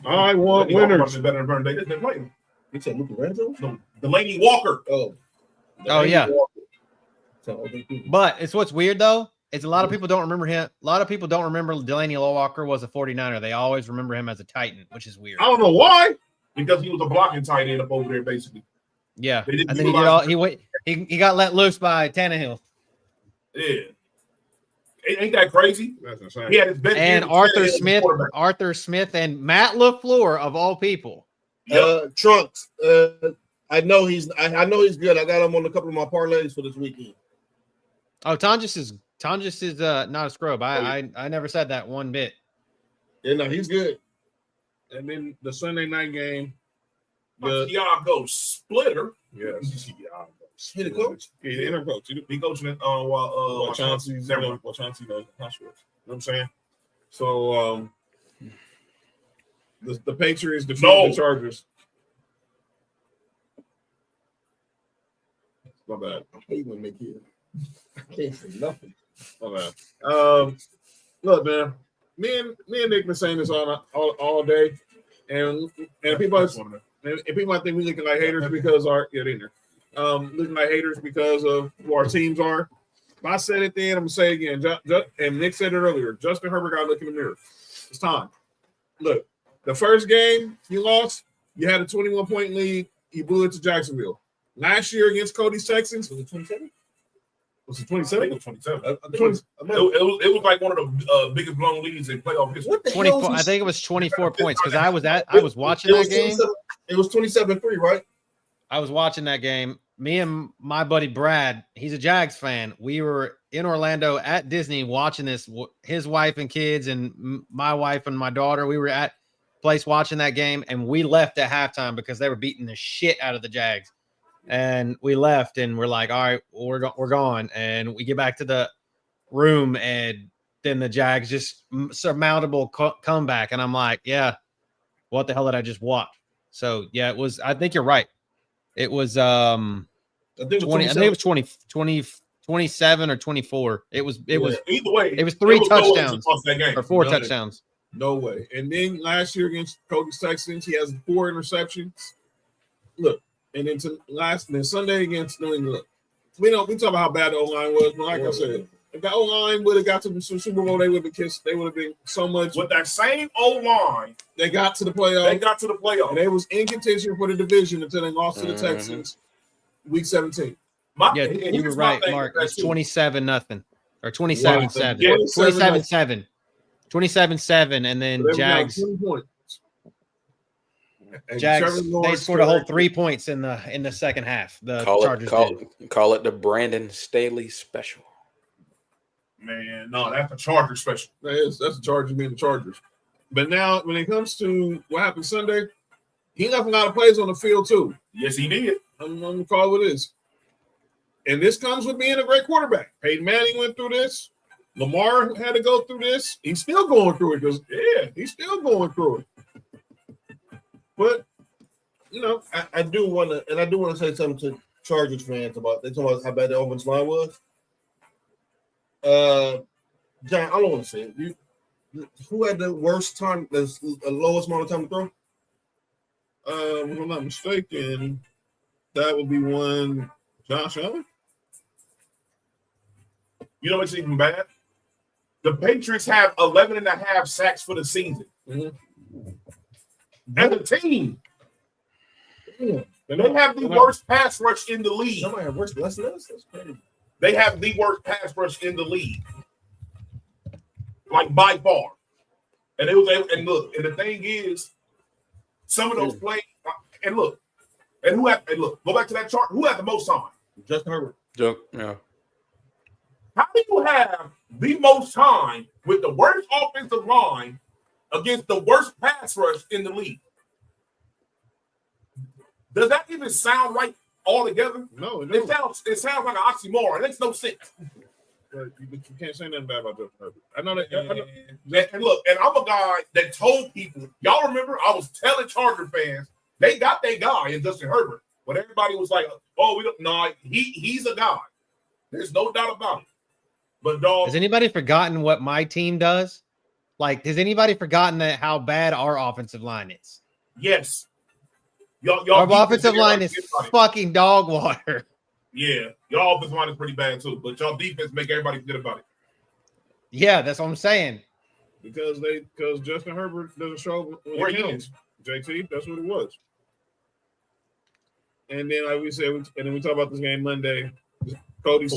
I want winners. Better than Vernon Davis. You said Luka Renzo? No, Delaney Walker. Oh, Yeah. So, But it's what's weird though. Is a lot of people don't remember him. A lot of people don't remember Delaney Walker was a 49er. They always remember him as a Titan, which is weird. I don't know why. Because he was a blocking tight end up over there, basically. Yeah, and then he got let loose by Tannehill. Yeah, ain't that crazy? That's insane. He had his best And Arthur Smith, and Matt LaFleur of all people. Trunks. I know he's good. I got him on a couple of my parlays for this weekend. Oh, Tonjes is not a scrub. I never said that one bit. Yeah, no, he's good. And then the Sunday night game. Thiago Splitter. Yes. He the coach? He's the interim coach. He coaching it while Chauncey's does. You know what I'm saying? So the Patriots defeat the Chargers. My bad. I hate when they kill. I can't say nothing. My bad. Look, man. Me and Nick been saying this all day, and people might think we looking like haters because looking like haters because of who our teams are. If I said it then, I'm gonna say it again. And Nick said it earlier. Justin Herbert got to look in the mirror. It's time. Look, the first game you lost, you had a 21-point lead. You blew it to Jacksonville. Last year against Cody's Texans, was it 27? Was it 27? It was 27. It was like one of the biggest blown leads in playoff history. 24. I think it was 24 points because I was watching that game. It was 27-3, right? I was watching that game. Me and my buddy Brad, he's a Jags fan. We were in Orlando at Disney watching this. His wife and kids and my wife and my daughter. We were at place watching that game, and we left at halftime because they were beating the shit out of the Jags. And we left, and we're like, all right, we're gone. And we get back to the room, and then the Jags just surmountable comeback. And I'm like, yeah, what the hell did I just watch? So yeah, it was. I think you're right. It was 20. I think it was 20, 27 or 24. It was either way. It was 3 touchdowns or 4 touchdowns. No way. And then last year against Cody's Texans, he has 4 interceptions. Look, and then Sunday against New England. We talk about how bad the O-line was, but like I said, if the O-line would have got to the Super Bowl, they would have kissed. They would have been so much. With that same O-line, they got to the playoffs. And they was in contention for the division until they lost to the Texans week 17. You were right, Mark. It's 27-0 or 27-7. 27-7. 27-7, and then Jags. Jags, they scored a whole 3 points in the second half. The Chargers call it the Brandon Staley special. Man, no, that's a Chargers special. That's the Chargers being the Chargers. But now, when it comes to what happened Sunday, he left a lot of plays on the field too. Yes, he did. I'm gonna call it this. And this comes with being a great quarterback. Peyton Manning went through this. Lamar had to go through this. He's still going through it because, he's still going through it. But, I do want to say something to Chargers fans about. They talk about how bad the offensive line was. John, I don't want to say it. Who had the worst time, the lowest amount of time to throw? If I'm not mistaken, that would be one Josh Allen. You know what's even bad? The Patriots have 11.5 sacks for the season. Mm-hmm. As a team. And they have the worst pass rush in the league. Somebody have worse less than us? That's crazy. They have the worst pass rush in the league. Like by far. And the thing is, some of those plays, go back to that chart. Who had the most time? Justin Herbert. Yeah. How do you have the most time with the worst offensive line against the worst pass rush in the league? Does that even sound right altogether? No, it sounds like an oxymoron. It makes no sense. But you can't say nothing bad about Justin Herbert. I know that. And look, and I'm a guy that told people, y'all remember, I was telling Charger fans, they got their guy in Justin Herbert. But everybody was like, oh, we don't know. He's a guy. There's no doubt about it. But dog, has anybody forgotten what my team does? Like, has anybody forgotten how bad our offensive line is? Yes. Our offensive line is fucking dog water. Yeah, your offensive line is pretty bad too, but y'all defense make everybody forget about it. Yeah, that's what I'm saying. Because Justin Herbert doesn't show where he is. JT, that's what it was. And then, like we said, and then we talk about this game Monday. Cody's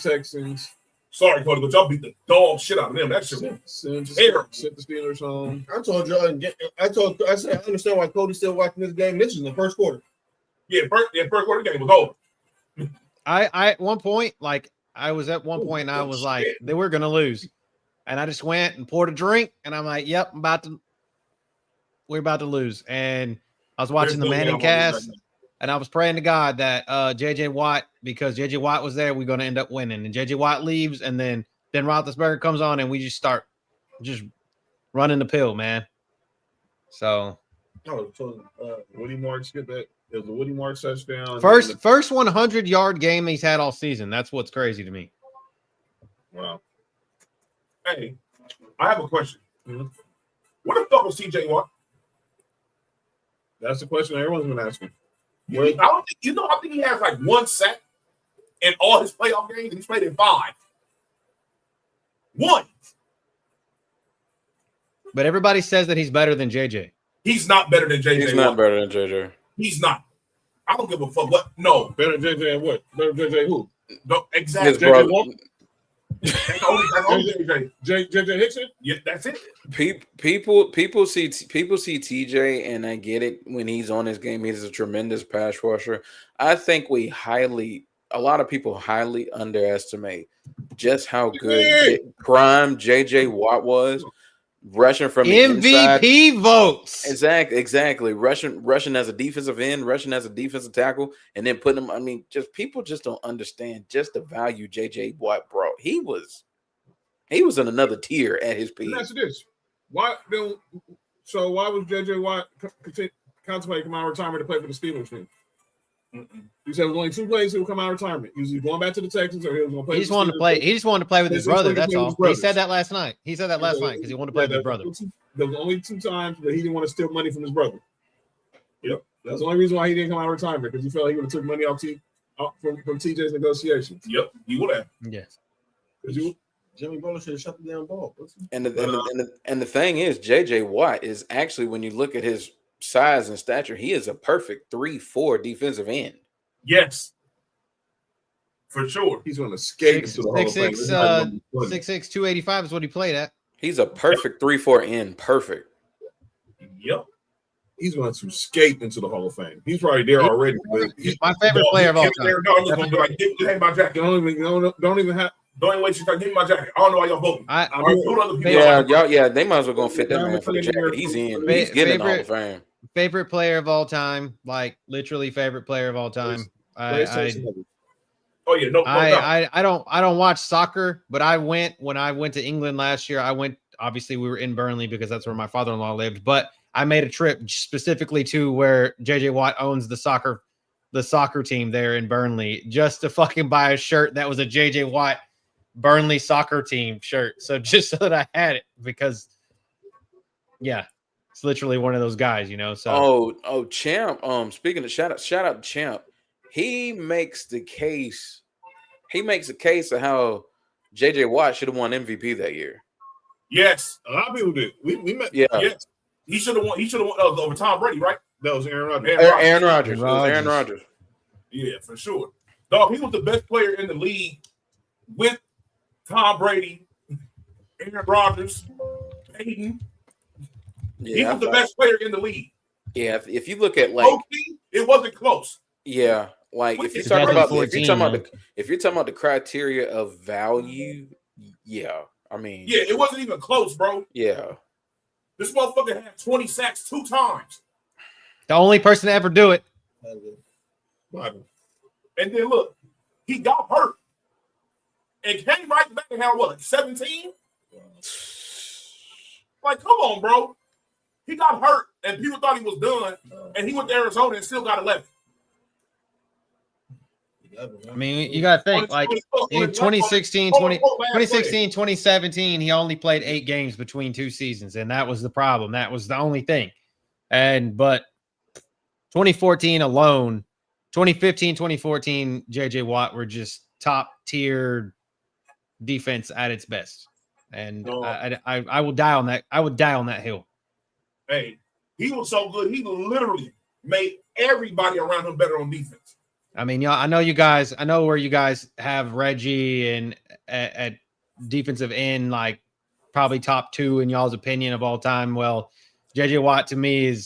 Texans. Sorry, Cody, but y'all beat the dog shit out of them. That shit was terrible. Sent the Steelers home. I told you. I said I understand why Cody's still watching this game. This is in the first quarter. Yeah, first quarter game was over. I at one point, I was at one point, and I was like, they were gonna lose, and I just went and poured a drink, and I'm like, yep, we're about to lose, and I was watching the Manning cast. And I was praying to God that J.J. Watt, because J.J. Watt was there, we're going to end up winning. And J.J. Watt leaves, and then Roethlisberger comes on, and we just start running the pill, man. So. Woody Marks get that. It was a Woody Marks touchdown. First 100-yard game he's had all season. That's what's crazy to me. Wow. Hey, I have a question. Mm-hmm. What the fuck was T.J. Watt? That's the question everyone's been asking. I think he has like 1 sack in all his playoff games. He's played in 5. 1. But everybody says that he's better than JJ. He's not better than JJ. He's not better than JJ. He's not. I don't give a fuck what. No. Better than JJ and what? Better than JJ who? No, exactly. His brother. That's only JJ. JJ Hickson? Yeah, that's it. People see TJ, and I get it. When he's on his game, he's a tremendous pass rusher. I think a lot of people highly underestimate just how good prime JJ Watt was. rushing from the MVP inside. votes. Exactly. Rushing as a defensive end, rushing as a defensive tackle, and then putting him. I mean, people just don't understand just the value JJ Watt brought. He was in another tier at his peak. That's this. Why was JJ Watt contemplating coming out of retirement to play for the Steelers team? He said it was only 2 plays he would come out of retirement. He was going back to the Texans, or he was going to play. He just wanted to play. He just wanted to play with his brother. That's all. He said that last night. He said that last night because he wanted to play with his brother. There was only 2 times that he didn't want to steal money from his brother. Yep, that's the only reason why he didn't come out of retirement, because he felt he would have took money off from TJ's negotiations. Yep, he would have. Yes. Jimmy Butler should have shut the damn ball. And the thing is, JJ Watt is actually, when you look at his size and stature, he is a perfect 3-4 defensive end. Yes, for sure. He's going to skate into the Hall of Fame. 6'6", 285 is what he played at. He's a perfect 3-4 end. Perfect. Yep. He's going to skate into the Hall of Fame. He's probably there already. He's my favorite player of all time. Give my jacket. Don't even waste your time. Give me my jacket. I don't know why y'all voting. They might as well go fit that man for the jacket. He's in. He's getting the Hall of Fame. Favorite player of all time, like literally favorite player of all time. I don't watch soccer, but when I went to England last year. Obviously we were in Burnley because that's where my father-in-law lived, but I made a trip specifically to where JJ Watt owns the soccer team there in Burnley, just to fucking buy a shirt that was a JJ Watt Burnley soccer team shirt. So just so that I had it, because it's literally one of those guys, So Champ. Speaking of shout out to Champ. He makes the case of how JJ Watt should have won MVP that year. Yes, a lot of people did. We met. Yeah. Yes. He should have won. Over Tom Brady, right? That was Aaron Rodgers. Aaron Rodgers. It was Aaron Rodgers. Yeah, for sure. Dog, he was the best player in the league with Tom Brady, Aaron Rodgers, Peyton. Yeah, he was the best player in the league. Yeah, if you look at it wasn't close. Yeah, like if you're talking about the criteria of value, I mean, it wasn't even close, bro. Yeah, this motherfucker had 20 sacks 2 times. The only person to ever do it. And then look, he got hurt and came right back and had 17? Like, come on, bro. He got hurt and people thought he was done, and he went to Arizona and still got 11. I mean, you got to think, like, in 2017, he only played 8 games between 2 seasons, and that was the problem. That was the only thing. But 2014 alone, 2015, 2014, JJ Watt were just top-tier defense at its best. And I will die on that. I would die on that hill. Hey, he was so good. He literally made everybody around him better on defense. I mean, I know where you guys have Reggie and at defensive end, like probably top 2 in y'all's opinion of all time. Well, JJ Watt to me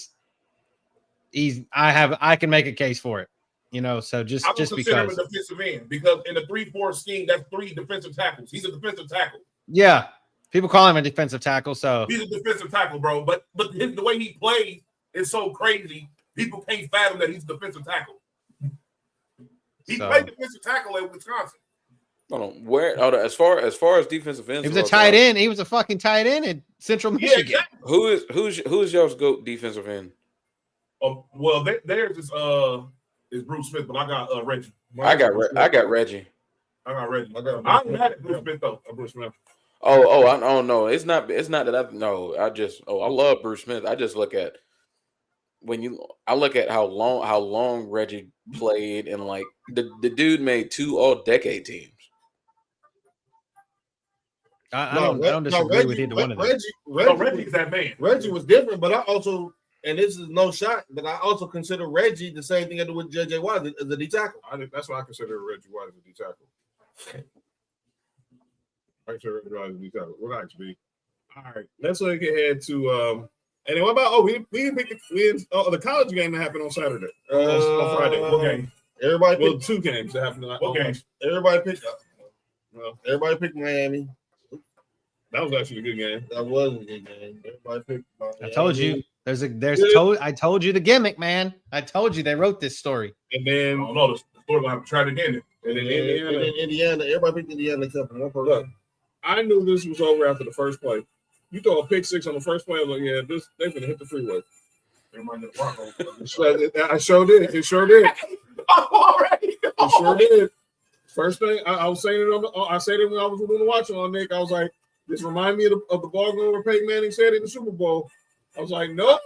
I can make a case for it, so just because. Him a defensive end, because in the 3-4 scheme, that's 3 defensive tackles. He's a defensive tackle. Yeah. People call him a defensive tackle, so he's a defensive tackle, bro. But the way he plays is so crazy. People can't fathom that he's a defensive tackle. He played defensive tackle at Wisconsin. As far as defensive ends, he was a tight end. He was a fucking tight end in Central Michigan. Yeah, exactly. Who's y'all's GOAT defensive end? Well, theirs is Bruce Smith, but I got Reggie. I got Reggie. I ain't had Bruce Smith though. Bruce Smith. I don't know. It's not that I love Bruce Smith. I just look at how long Reggie played, and like the dude made 2 all-decade teams. I don't disagree with either one of them. Reggie's that man. Reggie was different, but I also, and this is no shot, but I also consider Reggie the same thing I do with JJ Watt as a D tackle. That's why I consider Reggie Watt as a D tackle. Relax, B. All right, let's look ahead to and then what about we didn't pick the college game that happened on Saturday on Friday. What game? Everybody picked 2 games that happened. What game? Everybody picked Miami. That was actually a good game. That was a good game. Everybody picked. I told you. I told you the gimmick, man. I told you they wrote this story. And I then don't know. The story gonna have to try it again. and then Indiana, everybody picked Indiana except for one person. Look, I knew this was over after the first play. You throw a pick six on the first play, I'm like, yeah, they're gonna hit the freeway. I sure did. It sure did. It sure did. First thing I was saying it I said it when I was doing the watch on Nick. I was like, this remind me of the ball game where Peyton Manning said in the Super Bowl. I was like, nope.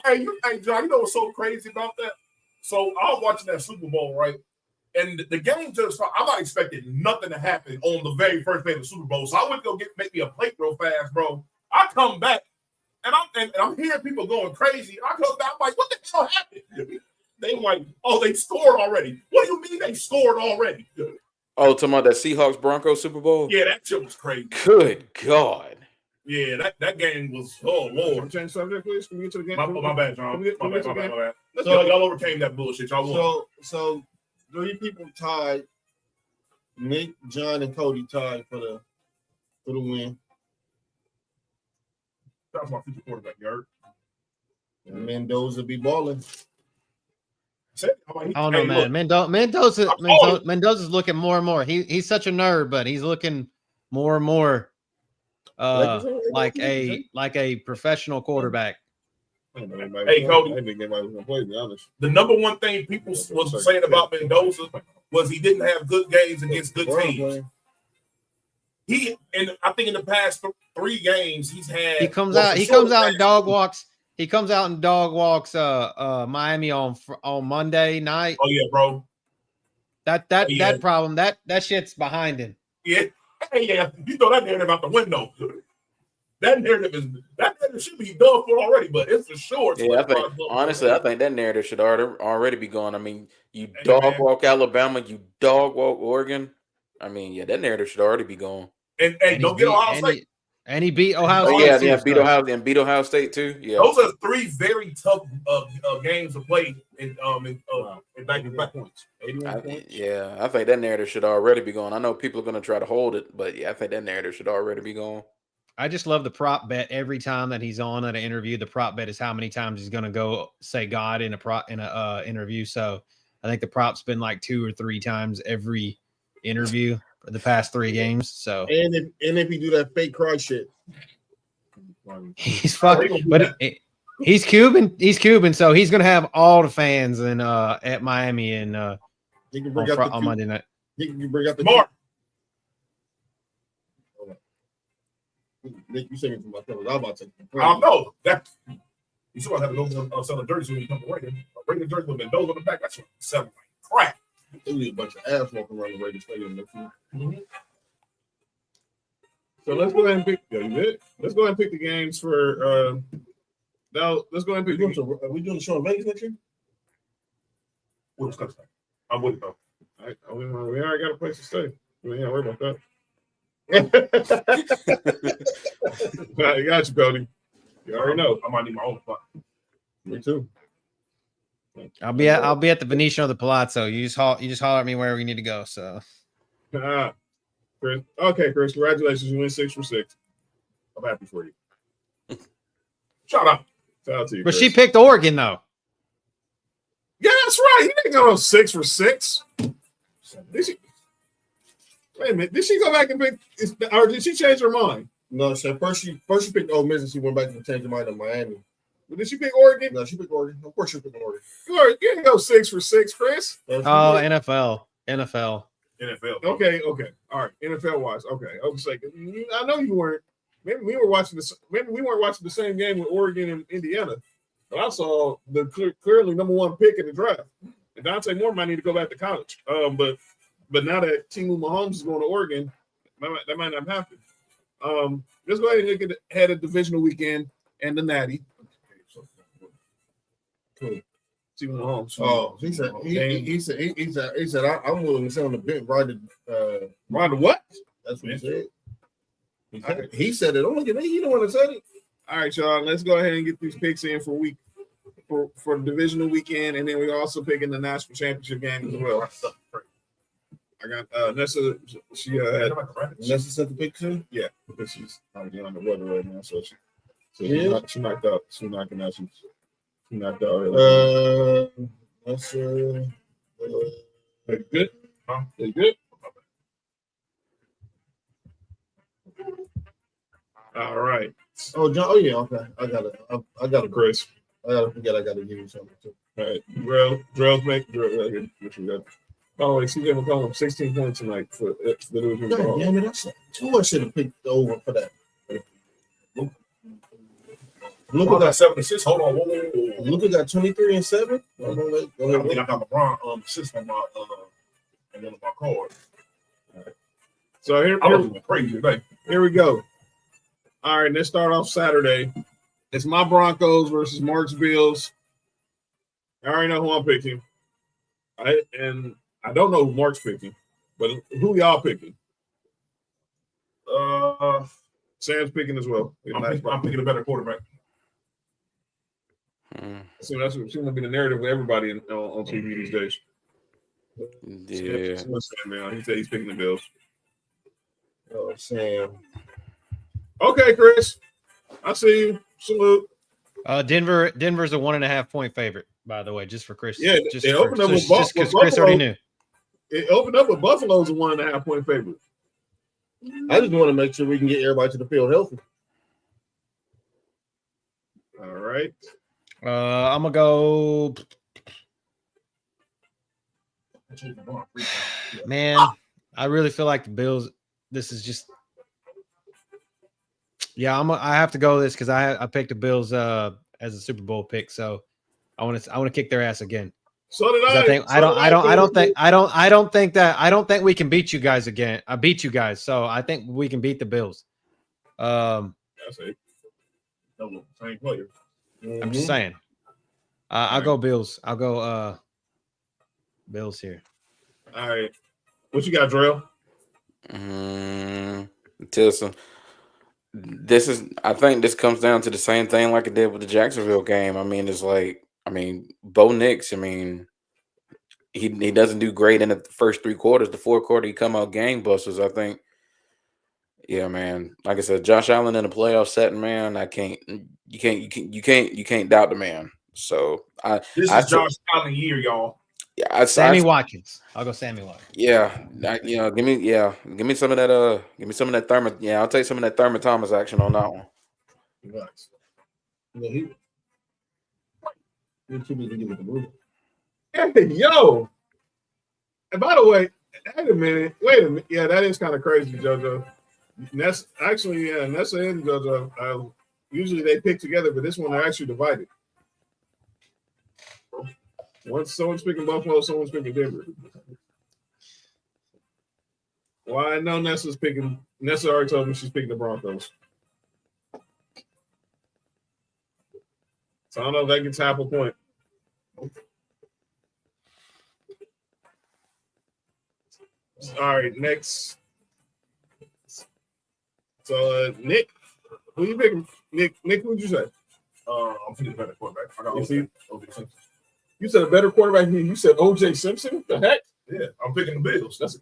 Hey, John, you know what's so crazy about that? So I was watching that Super Bowl, right? And the game just started. I'm not expecting nothing to happen on the very first day of the Super Bowl. So I went to go make me a plate real fast, bro. I come back and I'm hearing people going crazy. I come back, I'm like, what the hell happened? They like, oh, they scored already. What do you mean they scored already? Oh, talking about that Seahawks Broncos Super Bowl? Yeah, that shit was crazy. Good God. Yeah, that game was, oh, Lord. Change subject, please. Can we get to the game? My bad, John. My bad. So- Y'all overcame that bullshit. Y'all won. So 3 people tied. Nick, John, and Cody tied for the win. That's my future quarterback, you heard? And Mendoza be balling. I don't know, man. Mendoza's looking more and more. He's such a nerd, but he's looking more and more like a professional quarterback. Hey, Cody. I didn't think anybody was gonna play, to be honest. The number one thing people was saying about Mendoza was he didn't have good games against good teams. I think in the past 3 games he's had. He comes out and dog walks. He comes out and dog walks Miami on Monday night. Oh yeah, bro. That problem that shit's behind him. Yeah, yeah. You throw that narrative out the window. That narrative should be done for already, but it's for sure. Yeah, I think that narrative should already be gone. I mean, you dog walk Alabama, you dog walk Oregon. I mean, yeah, that narrative should already be gone. And don't get Ohio State. And he beat Ohio State. Beat Ohio State too. Yeah, those are 3 very tough games to play in back-to-back points. 81 points. Yeah, I think that narrative should already be gone. I know people are going to try to hold it, but yeah, I think that narrative should already be gone. I just love the prop bet. Every time that he's on at an interview, the prop bet is how many times he's going to go say God in a interview. So I think the prop's been like 2 or 3 times every interview for the past 3 games. So and if he do that fake cry shit, he's fucking. But he's Cuban. He's Cuban, so he's going to have all the fans in at Miami and he can bring out on Monday night. He can bring out the Mark. Nick, you saying to myself, I'm about to. I know that you still have to go sell a jersey when you come to Reagan. A Reagan jersey with Mendoza on the back. That's selling like crap. There's a bunch of ass walking around the Raiders Stadium next week. So let's go ahead and pick. Let's go ahead and pick the games for. Now let's go ahead and pick. Are we doing the show in Vegas next year? I'm with it though. We already got a place to stay. We ain't worry about that. I got you, Cody. You already know. I might need my own spot. Me too. I'll be at the Venetian or the Palazzo. You just holler at me wherever you need to go. So, Chris. Okay, Chris. Congratulations. You win 6 for 6. I'm happy for you. Shout out. Shout out to you. But Chris. she picked Oregon though. Yeah, that's right. You didn't go 6 for 6. Wait a minute. Did she go back and pick, or did she change her mind? No, so first she picked Ole Miss and she went back and changed her mind on Miami. But did she pick Oregon? No, she picked Oregon. Of course she picked Oregon. You didn't go 6 for 6, Chris. NFL. Okay. All right. NFL wise. Okay. I was like, I know you weren't. Maybe we weren't watching the same game with Oregon and Indiana. But I saw the clearly number 1 pick in the draft. And Dante Moore might need to go back to college. But now that Timu Mahomes is going to Oregon, that might not happen. Let's go ahead and look at the divisional weekend and the Natty. Cool. Timu Mahomes. Oh, he said I'm willing to sit on the bench ride the what? That's what he said. He said it. Don't look at me. You don't want to say it. All right, y'all. Let's go ahead and get these picks in for the divisional weekend, and then we're also picking the national championship game as well. I got Nessa. She Nessa sent the picture. Yeah. because she's not getting on the weather right now. So Yeah. she knocked out. She knocking out. She knocked out. That's They good? Huh? They good? All right. Oh, John. Oh, yeah. Okay. I got it. Chris. I gotta forget. I gotta give you something too. All right. Drell's make Drell. What you got? Oh, CJ McCollum, 16 points tonight for the division. God damn it! That's too. I should have picked the over for that. Luka got 7 assists. Hold on. Whoa. Luka got 23 and 7. I think I got LeBron assist on my on one of my cards. Right. So here crazy today. Here we go. All right, let's start off Saturday. It's my Broncos versus Mark's Bills. I already know who I'm picking. I don't know who Mark's picking, but who y'all picking? Sam's picking as well. I'm picking a better quarterback. So that seems to be the narrative of everybody on TV these days. Yeah. He said he's picking the Bills. Oh, Sam. Okay, Chris. I see you. Salute. Denver's a 1.5 point favorite, by the way, just for Chris. Yeah, just they opened up with just because Chris already knew. It opened up with Buffalo's a 1.5 point favorite. I just want to make sure we can get everybody to the field healthy. All right. I'm gonna go. Man, I really feel like the Bills. This is just. Yeah, I have to go this because I picked the Bills as a Super Bowl pick, so I want to kick their ass again. So did I. I don't think we can beat you guys again. I beat you guys, so I think we can beat the Bills. That's it. Same player. I'm just saying. I'll go Bills. I'll go Bills here. All right. What you got, Drell? Tilson. I think this comes down to the same thing like it did with the Jacksonville game. I mean, it's like, Bo Nix, he doesn't do great in the first 3 quarters. The fourth quarter, he come out gangbusters. I think, yeah, man. Like I said, Josh Allen in a playoff setting, man. You can't doubt the man. So this is Josh Allen year, y'all. Yeah, Sammy Watkins. I'll go Sammy Watkins. Yeah, give me some of that. Give me some of that Thurman. Yeah, I'll take some of that Thurman Thomas action on that one. Nice. Yeah, he too busy to get with the movie. Hey, yo. And by the way, wait a minute. Yeah, that is kind of crazy, JoJo. And that's actually, and that's the end, JoJo. Usually they pick together, but this one they're actually divided. Once someone's picking Buffalo, someone's picking Denver. Well, I know Nessa's picking. Nessa already told me she's picking the Broncos. So I don't know if that gets half a point. All right, next. So Nick, who you picking? Nick, who'd you say? I'm picking a better quarterback. I got OJ Simpson. You said a better quarterback. You said OJ Simpson. The heck? Yeah, I'm picking the Bills. That's a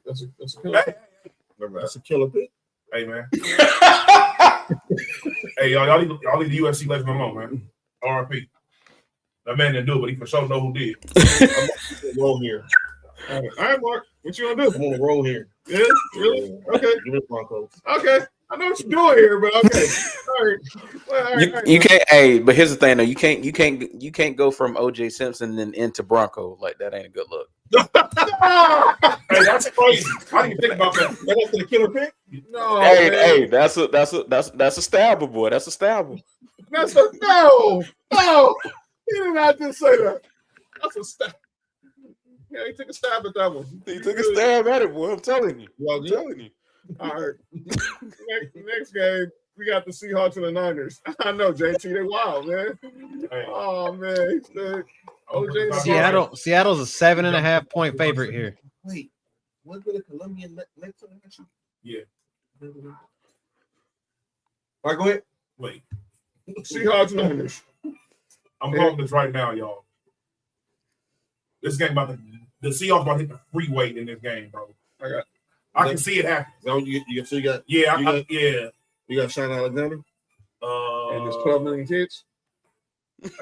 killer. Hey. That's a killer pick. Hey man. Hey y'all leave the UFC legend alone, man. RIP. That man didn't do it, but he for sure know who did. I'm roll here. All right, Mark. What you gonna do? I'm gonna roll here. Yeah, really? Okay. Give me the Broncos. Okay. I know what you're doing here, but okay. All right. Well, all right. You can't. Hey, but here's the thing, though. You can't go from OJ Simpson and into Bronco. Like that ain't a good look. Hey, that's crazy. I didn't even think about that. That was the killer pick. No. Hey, that's a stabber, boy. That's a stabber. No. He did not just say that. That's a stab. Yeah, he took a stab at that one. He took a stab at it, boy. I'm telling you. I'm telling you. All right. Next game, we got the Seahawks and the Niners. I know, JT, they wild, man. Oh man. Seattle's a 7.5 point favorite here. Wait, was it a Colombian next to the Yeah. All right, go ahead. Wait. Seahawks and Niners. I'm calling this right now, y'all. This game the Seahawks about to hit the free weight in this game, bro. I can see it happen. So you got yeah. You got Sean Alexander? And there's 12 million kids.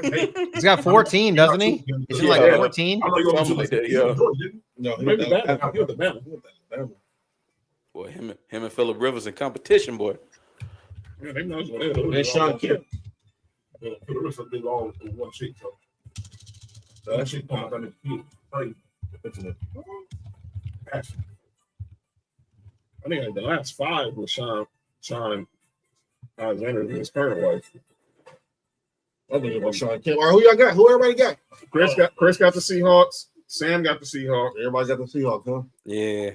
He's got 14, doesn't he? Isn't it like 14? I know you're Something like that, yeah. No, he Maybe went to Bama. He went to Bama. Boy, him and Phillip Rivers in competition, boy. Yeah, they know. And Sean Kemp. The rest of them all in one sheet. So that shit come out on the field. Crazy. I think like the last 5 was Sean Alexander and his current wife. I think about Sean Kemp. All right, who y'all got? Who everybody got? Chris got the Seahawks. Sam got the Seahawks. Everybody got the Seahawks, huh? Yeah.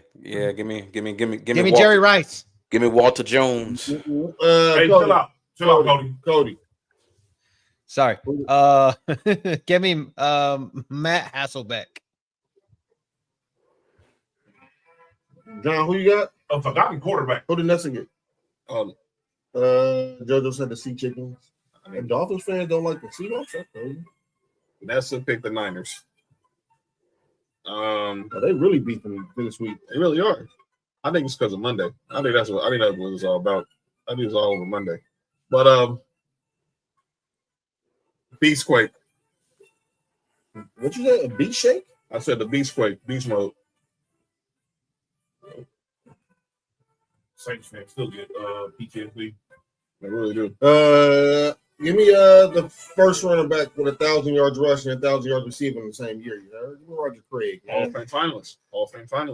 Give me Give me Jerry Rice. Give me Walter Jones. Hey, Cody. chill out, Cody. Cody. Sorry. Give me Matt Hasselbeck. John, who you got? A forgotten quarterback. Who did Nelson get? JoJo said the Sea Chickens. And Dolphins fans don't like the Seahawks. That's crazy. Nessa picked the Niners. Oh, they really beat them this week. They really are. I think it's because of Monday. I think that's what it's all about. I think it's all over Monday. But Beastquake. What you said? A beast shake? I said the Beastquake, beast mode. Saints fans still get PTSD. They really do. Give me the first running back with 1,000 yards rushing and 1,000 yards receiving in the same year. You know, Roger Craig. Hall of Fame finalists.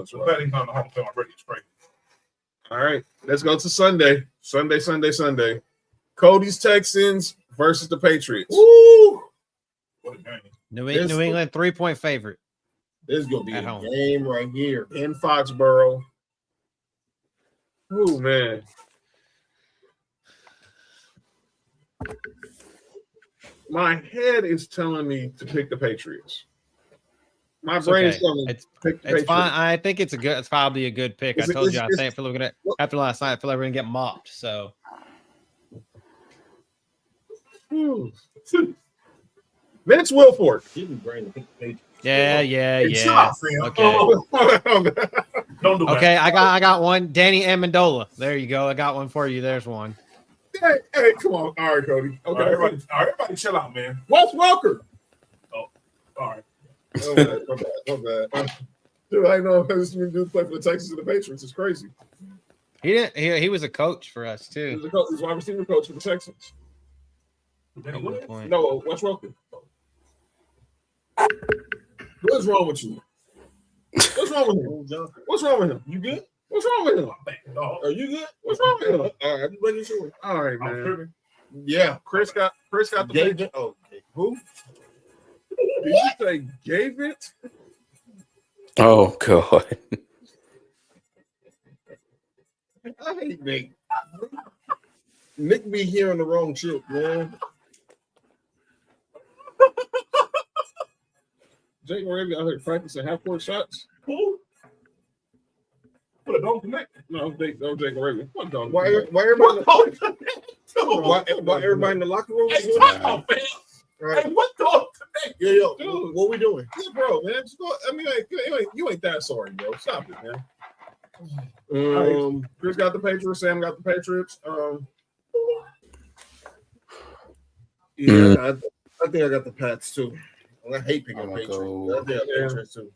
So that ain't on the Hall of Fame already. It's crazy. All right, let's go to Sunday. Sunday. Cody's Texans versus the Patriots. Woo! What a game. New England 3-point favorite. This is gonna be At a home. game right here. In Foxborough. Oh man. My head is telling me to pick the Patriots. My brain is telling me to pick the It's Patriots. fine. I think it's probably a good pick. I told you, I think after last night, I feel like we're gonna get mopped. So Vince Wilfork. Give me brain to pick the Patriots. yeah. Chill out, fam. Okay. Don't do that. Okay, I got one. Danny Amendola. There you go. I got one for you. There's one. Hey, come on. All right, Cody. Okay, Everybody chill out, man. Wes Welker. All right. My bad. Dude, I know this dude play for the Texans and the Patriots. It's crazy. He didn't. He was a coach for us He too. was a wide receiver coach for the Texans. At one point. No, Wes Welker. What's wrong with you? What's wrong with him? What's wrong with him? You good? What's wrong with him? Are you good? What's wrong with him? All right, I'm making sure. All right, man. Yeah, Chris got the David. Oh, okay. Who? Did you say gave it? Oh God. I hate Nick. Nick be hearing the wrong shit, man. Jake Raby out here practicing half-court shots. Who? Put a don't connect. No, Jake Raby. What dog? Why everybody in the locker room? Hey, talk about, man. Right. Hey, what dog connect? Yo, Dude. what we doing? Yeah, bro, man. Just go, I mean, you ain't that sorry, bro. Stop it, man. Chris got the Patriots. Sam got the Patriots. Yeah, I think I got the Pats too. I hate picking I'm gonna Patriots. go- I think I got Patriots too.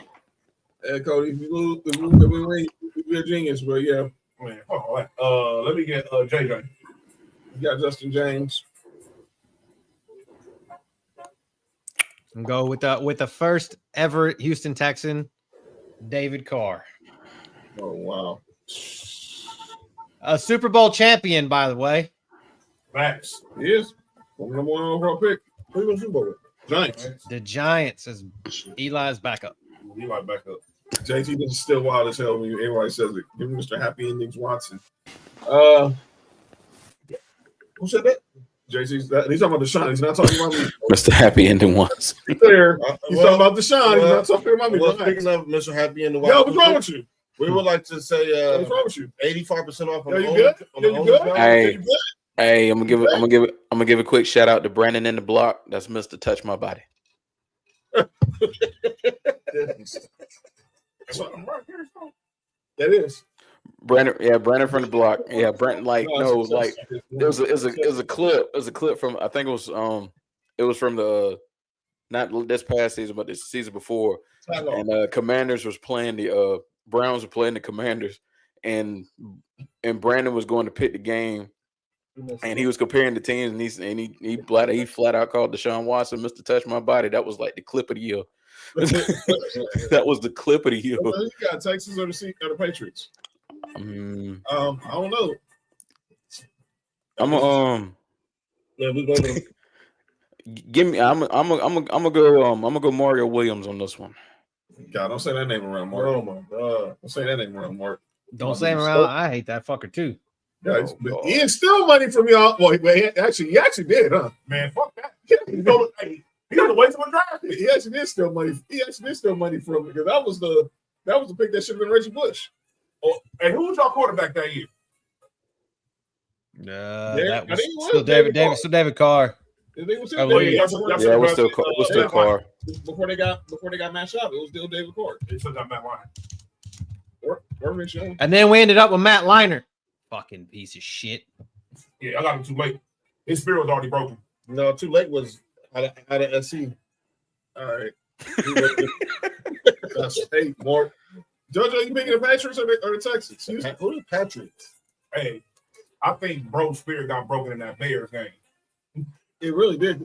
Hey, Cody, if you lose, we win. You're a genius, but yeah, Man, hold on. Let me get JJ. you got Justin James. And go with the first ever Houston Texan, David Carr, Oh wow, a Super Bowl champion, by the way. Max. he is number 1 overall pick. Who you gonna Super Bowl with? Giants. The Giants is Eli's backup. He might back up. JT, this is still wild as hell when everybody says it. Give me Mr. Happy Endings Watson. Who said that? JT's he's talking about Deshaun. He's not talking about me. Mr. Happy Ending Ones. Be clear. He's talking about Deshaun. He's not talking about me. Well, Relax. speaking of Mr. Happy in the Yo, what's wrong with you? We would like to say What's wrong with you? 85% off on Yo, the you good? on Yo, the you good? OnlyFans. Hey. You good? Hey, I'm gonna give a quick shout out to Brandon in the block. That's Mr. Touch My Body. That's what I'm right here. That is. Brandon from the block. Yeah, Brandon. Like no, like it was a clip. It was a clip from I think it was from the not this past season, but the season before. And Commanders was playing the Browns were playing the Commanders, and Brandon was going to pick the game, and he was comparing the teams, and he flat out called Deshaun Watson Mr. Touch My Body. That was like the clip of the year. That was the clip of the year. Well, you got Texas or the Patriots? I don't know. Yeah, we're going to. Give me. I'm gonna go Mario Williams on this one. God, don't say that name around Mark. Oh my God, don't say that name around Mark. Don't say him around. I hate that fucker too. Yeah, he didn't steal money from y'all. Well, he actually did, huh? Man, fuck that. He got to wait till the draft. He actually did steal money. He actually did steal money from him because that was the pick that should have been Reggie Bush. Oh, and who was y'all quarterback that year? That was still David Carr. It was still Carr. Before they got matched up, it was still David Carr. They still got Matt Leinart. And then we ended up with Matt Leinart. Fucking piece of shit. Yeah, I got him too late. His spirit was already broken. No, too late was out of SC. All right. Hey, Mark. JoJo, you picking the Patriots or the Texans? Who the Patriots? Hey, I think Bro's spirit got broken in that Bears game. It really did.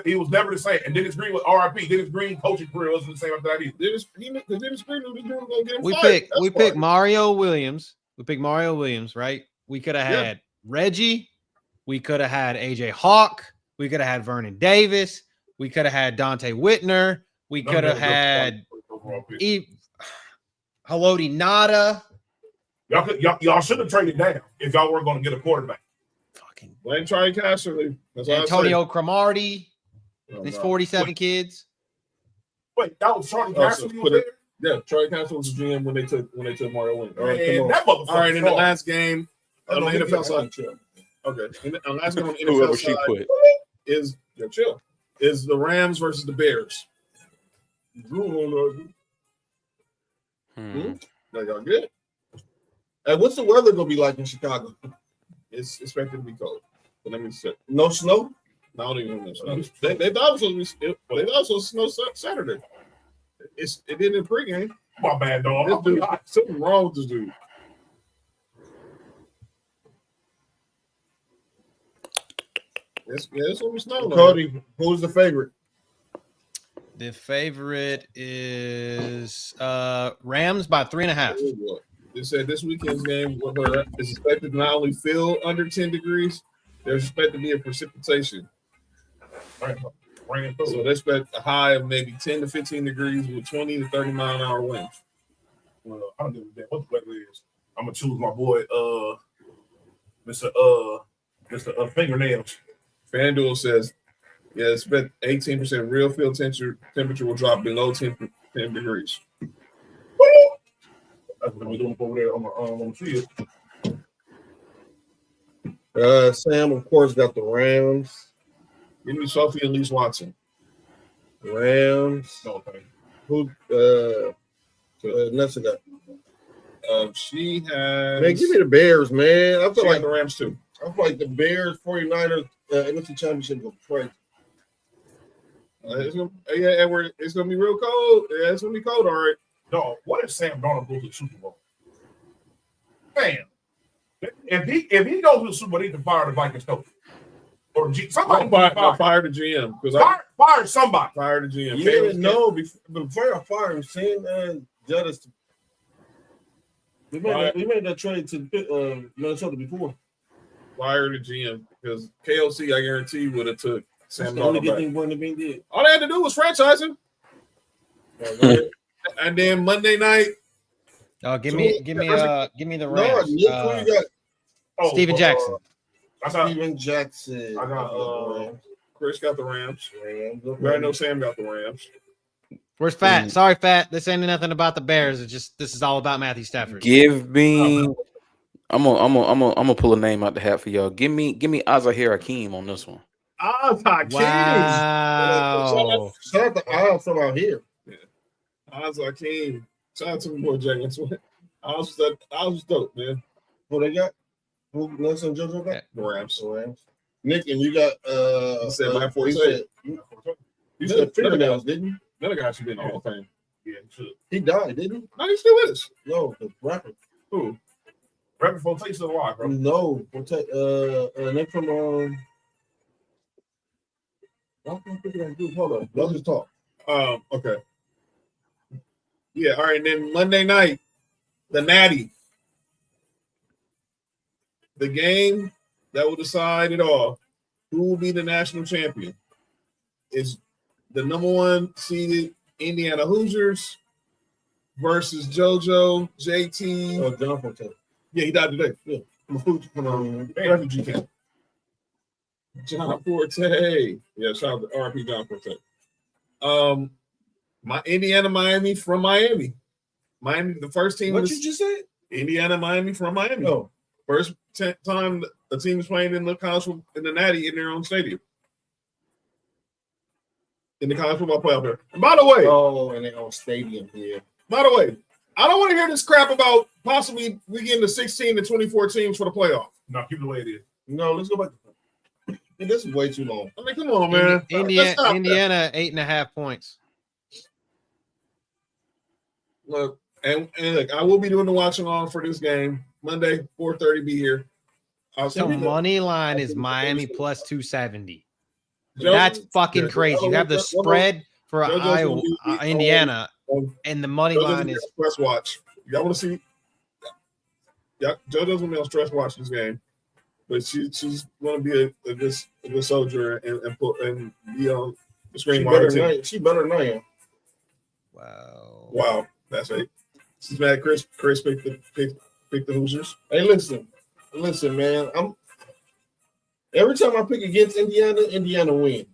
He was never the same. And Dennis Green was RIP. Dennis Green coaching career wasn't the same after that either. Dennis Green knew this dude was going to get him fired. We picked Mario Williams. We picked Mario Williams, right? We could have had Reggie. We could have had AJ Hawk. We could have had Vernon Davis. We could have had Dante Whitner. We could have had Haloti Nada. Y'all should have traded down if y'all weren't going to get a quarterback. Fucking blame Charlie Casserly. Antonio Cromartie. His 47 kids. Wait, that was Charlie Casserly. Yeah, Charlie Casserly was the GM when they took Mario Wynn. All right, all right, in the last game on the NFL side. Okay, in the last game on the NFL side is is the Rams versus the Bears. Y'all good? Hey, what's the weather gonna be like in Chicago? It's expected to be cold. But let me see. No snow? No, I don't even know snow. They thought it was supposed to snow Saturday. It did in the pregame. My bad, dog. This dude, something wrong with this dude. It's gonna be snow. Cody, who's the favorite? The favorite is Rams by 3.5. They said this weekend's game is expected to not only feel under 10 degrees, there's expected to be a precipitation. So they expect a high of maybe 10 to 15 degrees with 20 to 30 mile an hour winds. Well, I don't give a damn what the weather is. I'm gonna choose my boy, Mr. Fingernails. FanDuel says, expect 18% real field temperature will drop below 10 degrees. That's what we're doing over there on the field. Sam, of course, got the Rams. Give me Sophie Elise Watson. Rams. Okay. Who? Nelson got. She has. Man, give me the Bears, man. I feel like the Rams too. I feel like the Bears, 49ers, NFC Championship go crazy. Edward, it's gonna be real cold. Yeah, it's gonna be cold, all right. Dog, what if Sam Darnold goes to the Super Bowl? Man, if he goes to the Super Bowl, he can fire the Vikings coach. Or somebody fire the GM because fire somebody. Fire the GM. You didn't know before I fired him. Seeing Judges, we made that trade to Minnesota before. Fire the GM because KOC, I guarantee, would have took Sam Darnold back. All they had to do was franchise him. And then Monday night. Oh, give me the Rams. Steven Jackson. Steven Jackson. I got Chris got the Rams. I know Sam got the Rams. Where's Fat? Sorry, Fat. This ain't nothing about the Bears. It's just this is all about Matthew Stafford. Give me. I'm gonna pull a name out the hat for y'all. Give me Azahir Hakeem on this one. Wow. Shout out to Oz from out here. Oz Hakeem. Shout out to my boy James. I was dope, man. Who they got? Who Nelson JoJo got? The Rams. The Rams. Nick, and you got You said my forte. You said fingernails, didn't you? Another guy should be in the Hall of Fame. Yeah, should. He died, didn't he? No, he's still with us. No, the rapper. Who? Rapid Forte still alive, bro. No, Nick from hold on. Let's just talk. Okay. Yeah, all right. And then Monday night, the Natty. The game that will decide it all. Who will be the national champion? Is the number 1 seeded Indiana Hoosiers versus JoJo, JT. Oh, John Forte. Yeah, he died today. Yeah. From Refugee camp. John Forte. Yeah, shout out to RP John Forte. My Indiana, Miami from Miami. Miami, the first team. What you just said? Indiana, Miami from Miami. No. First time a team is playing in the college in the Natty in their own stadium. In the college football playoff there. And by the way, in their own stadium here. By the way, I don't want to hear this crap about possibly we getting the 16 to 24 teams for the playoff. No, keep it the way it is. No, let's go back. This is way too long. I mean, come on, man. Indiana 8.5 points. Look, and look, I will be doing the watching on for this game. Monday, 4:30, be here. So money line is Miami plus 270. Joe, That's fucking crazy. You have the spread for Iowa, Indiana, on and the money JoJo's line is stress watch. Y'all want to see? Yeah, JoJo's gonna be on stress watch this game, but she's gonna be a good soldier and be on the screen. She better than I am. Wow, that's right. She's mad. Chris picked the Hoosiers. Hey, listen, man. Every time I pick against Indiana win.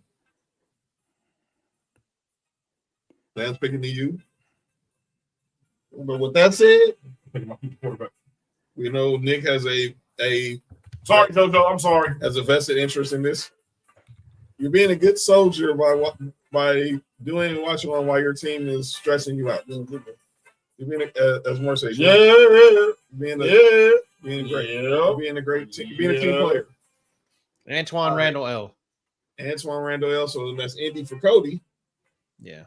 Dan's picking the U. But with that said, we know Nick has a sorry, JoJo. I'm sorry. Has a vested interest in this. You're being a good soldier by doing and watching on while your team is stressing you out. You're being as more say, being a great team player. Antoine Randall L. So that's Indy for Cody. Yeah.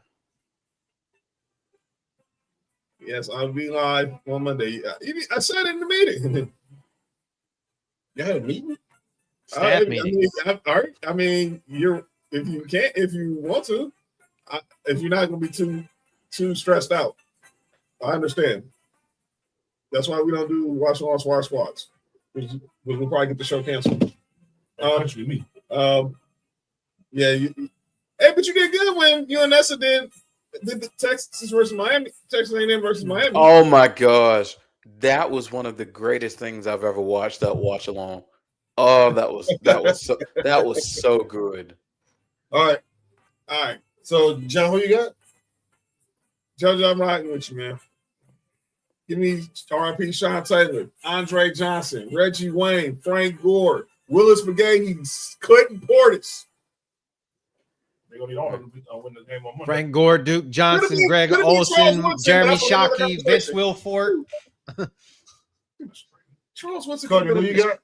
Yes, I'll be live on Monday. I said it in the meeting. You had a meeting? Staff meeting. I mean, if you want to, if you're not going to be too stressed out, I understand. That's why we don't do watch on Swar Squads. We'll probably get the show canceled. Me. Yeah. But you did good when you and Nessa did the Texas versus Miami, Texas A&M versus Miami. Oh my gosh, that was one of the greatest things I've ever watched. That watch along. Oh, that was so good. All right. So, John, who you got? JoJo, I'm riding with you, man. Give me RIP Sean Taylor, Andre Johnson, Reggie Wayne, Frank Gore, Willis McGahee, Clinton Portis. They're going to need all of them to win the game on Monday. Frank Gore, Duke Johnson, Greg Olson, Jeremy Shockey, Vince Wilfork. Charles, what's the Cody, who you got?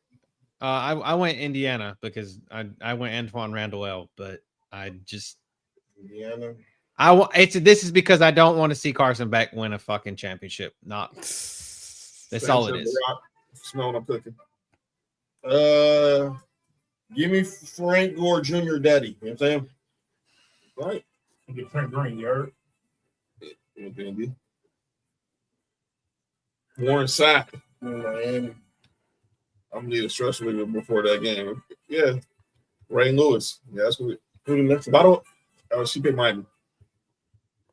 I went Indiana because I went Antoine Randall L, but I just Indiana. This is because I don't want to see Carson Beck win a fucking championship. That's all it is. Smelling I'm cooking. Give me Frank Gore Jr. Daddy. You know what I'm saying? Right. Get Frank Green, you heard? Warren Sapp. Miami. I'm gonna need a stress reliever before that game. Yeah. Ray Lewis. Yeah, that's what Who the next by the way, she picked Miami.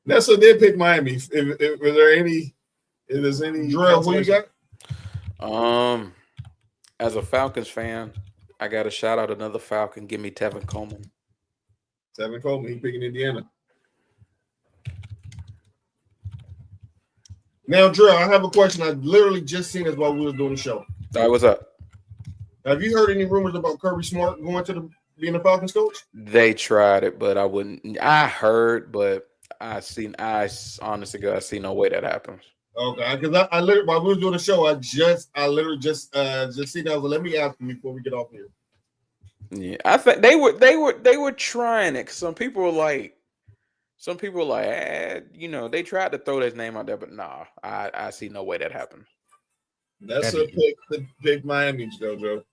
Nessa did pick Miami. If there's any Drill, who you got? As a Falcons fan, I got to shout out another Falcon. Give me Tevin Coleman. Tevin Coleman, he picking Indiana. Now, Drill, I have a question. I literally just seen this while we were doing the show. All right, what's up? Have you heard any rumors about Kirby Smart going to being a Falcons coach? They tried it, but I wouldn't. I heard, but I honestly, God, I see no way that happens. Okay, because I literally while we was doing the show, I literally just see that. Let me ask you before we get off here. Yeah, I think they were trying it. 'Cause some people were like, they tried to throw his name out there, but nah, I see no way that happened. That's a pick Miami, JoJo.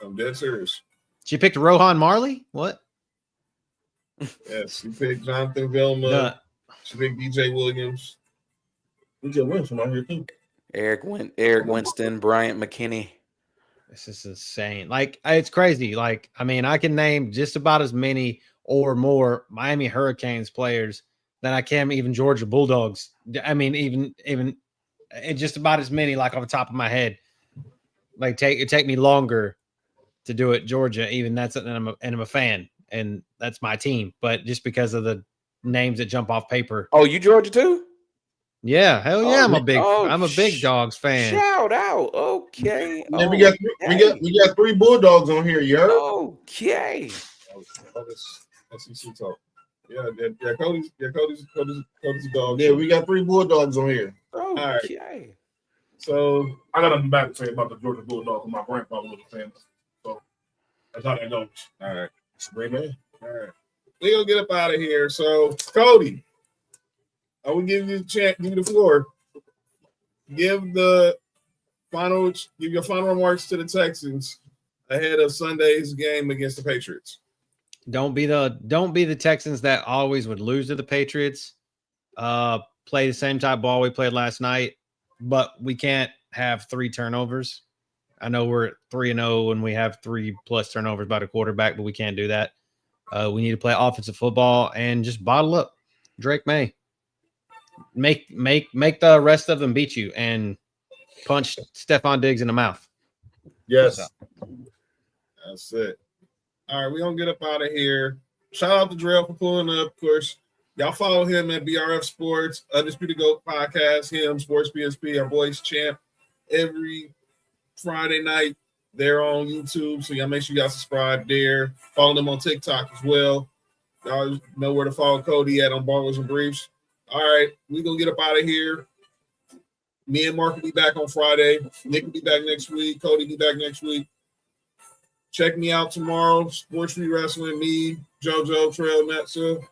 I'm dead serious. She picked Rohan Marley? What? Yes, she picked Jonathan Vilma. She picked DJ Williams. DJ Williams from out here too. Eric Winston, Bryant McKinney. This is insane. Like, it's crazy. Like, I mean, I can name just about as many or more Miami Hurricanes players than I can even Georgia Bulldogs. I mean, even just about as many, like, off the top of my head. Like, it take me longer to do it, Georgia. Even that's, and I'm a fan, and that's my team. But just because of the names that jump off paper. Oh, you Georgia too? Yeah, hell yeah, I'm a big Dogs fan. Shout out, okay. Yeah, we got 3 Bulldogs on here. You heard? Okay. SEC talk. Yeah, Cody's a dog. Yeah, we got 3 Bulldogs on here. Okay. Right. So I got nothing bad to say about the Georgia Bulldogs. My grandfather was a fan, so that's how that goes. all right, It's a great man. all right. We gonna get up out of here. So Cody, I will give you the floor. Give your final remarks to the Texans ahead of Sunday's game against the Patriots. Don't be the Texans that always would lose to the Patriots. Play the same type of ball we played last night, but we can't have 3 turnovers. I know we're at 3-0 and we have 3+ turnovers by the quarterback, but we can't do that. We need to play offensive football and just bottle up. Drake May. Make the rest of them beat you and punch Stephon Diggs in the mouth. Yes. That's it. All right, we're going to get up out of here. Shout out to Drell for pulling up, of course. Y'all follow him at BRF Sports, Undisputed GOAT Podcast, him, Sports PSP, our boys champ, every Friday night. They're on YouTube, so y'all make sure y'all subscribe there. Follow them on TikTok as well. Y'all know where to follow Cody at on Ballers and Briefs. All right, we're going to get up out of here. Me and Mark will be back on Friday. Nick will be back next week. Cody will be back next week. Check me out tomorrow. Sports4U Wrestling, me, JoJo, Trail, Netza.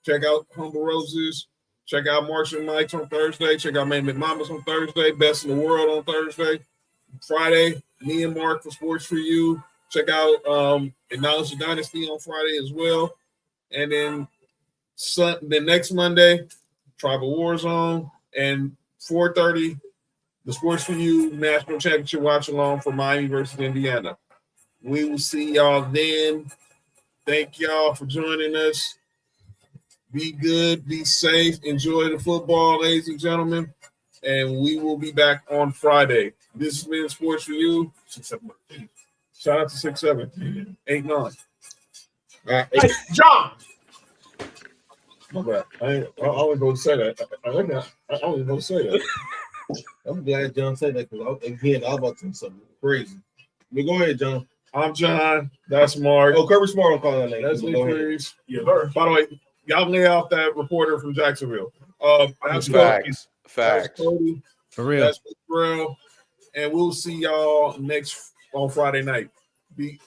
Check out Humble Roses. Check out Marshall Mike's on Thursday. Check out May McMama's on Thursday. Best in the World on Thursday. Friday, me and Mark for Sports4U. Check out Acknowledge the Dynasty on Friday as well. And then the next Monday, Tribal Warzone. And 4:30, the Sports4U National Championship watch along for Miami versus Indiana. We will see y'all then. Thank y'all for joining us. Be good, be safe, enjoy the football, ladies and gentlemen. And we will be back on Friday. This has been Sports4U. 6-7. Shout out to 6-7, 8-9. All right. Hey, John. My bad. I wasn't going to say that. I wasn't going to say that. I'm glad John said that because I was about to say something crazy. But go ahead, John. I'm John. That's Mark. Oh, Kirby Smart will call that name. That's Lee Freeze. Yeah, sir. By the way, y'all lay off that reporter from Jacksonville. That's Facts. That's Cody. For real. That's real. And we'll see y'all on Friday night. Be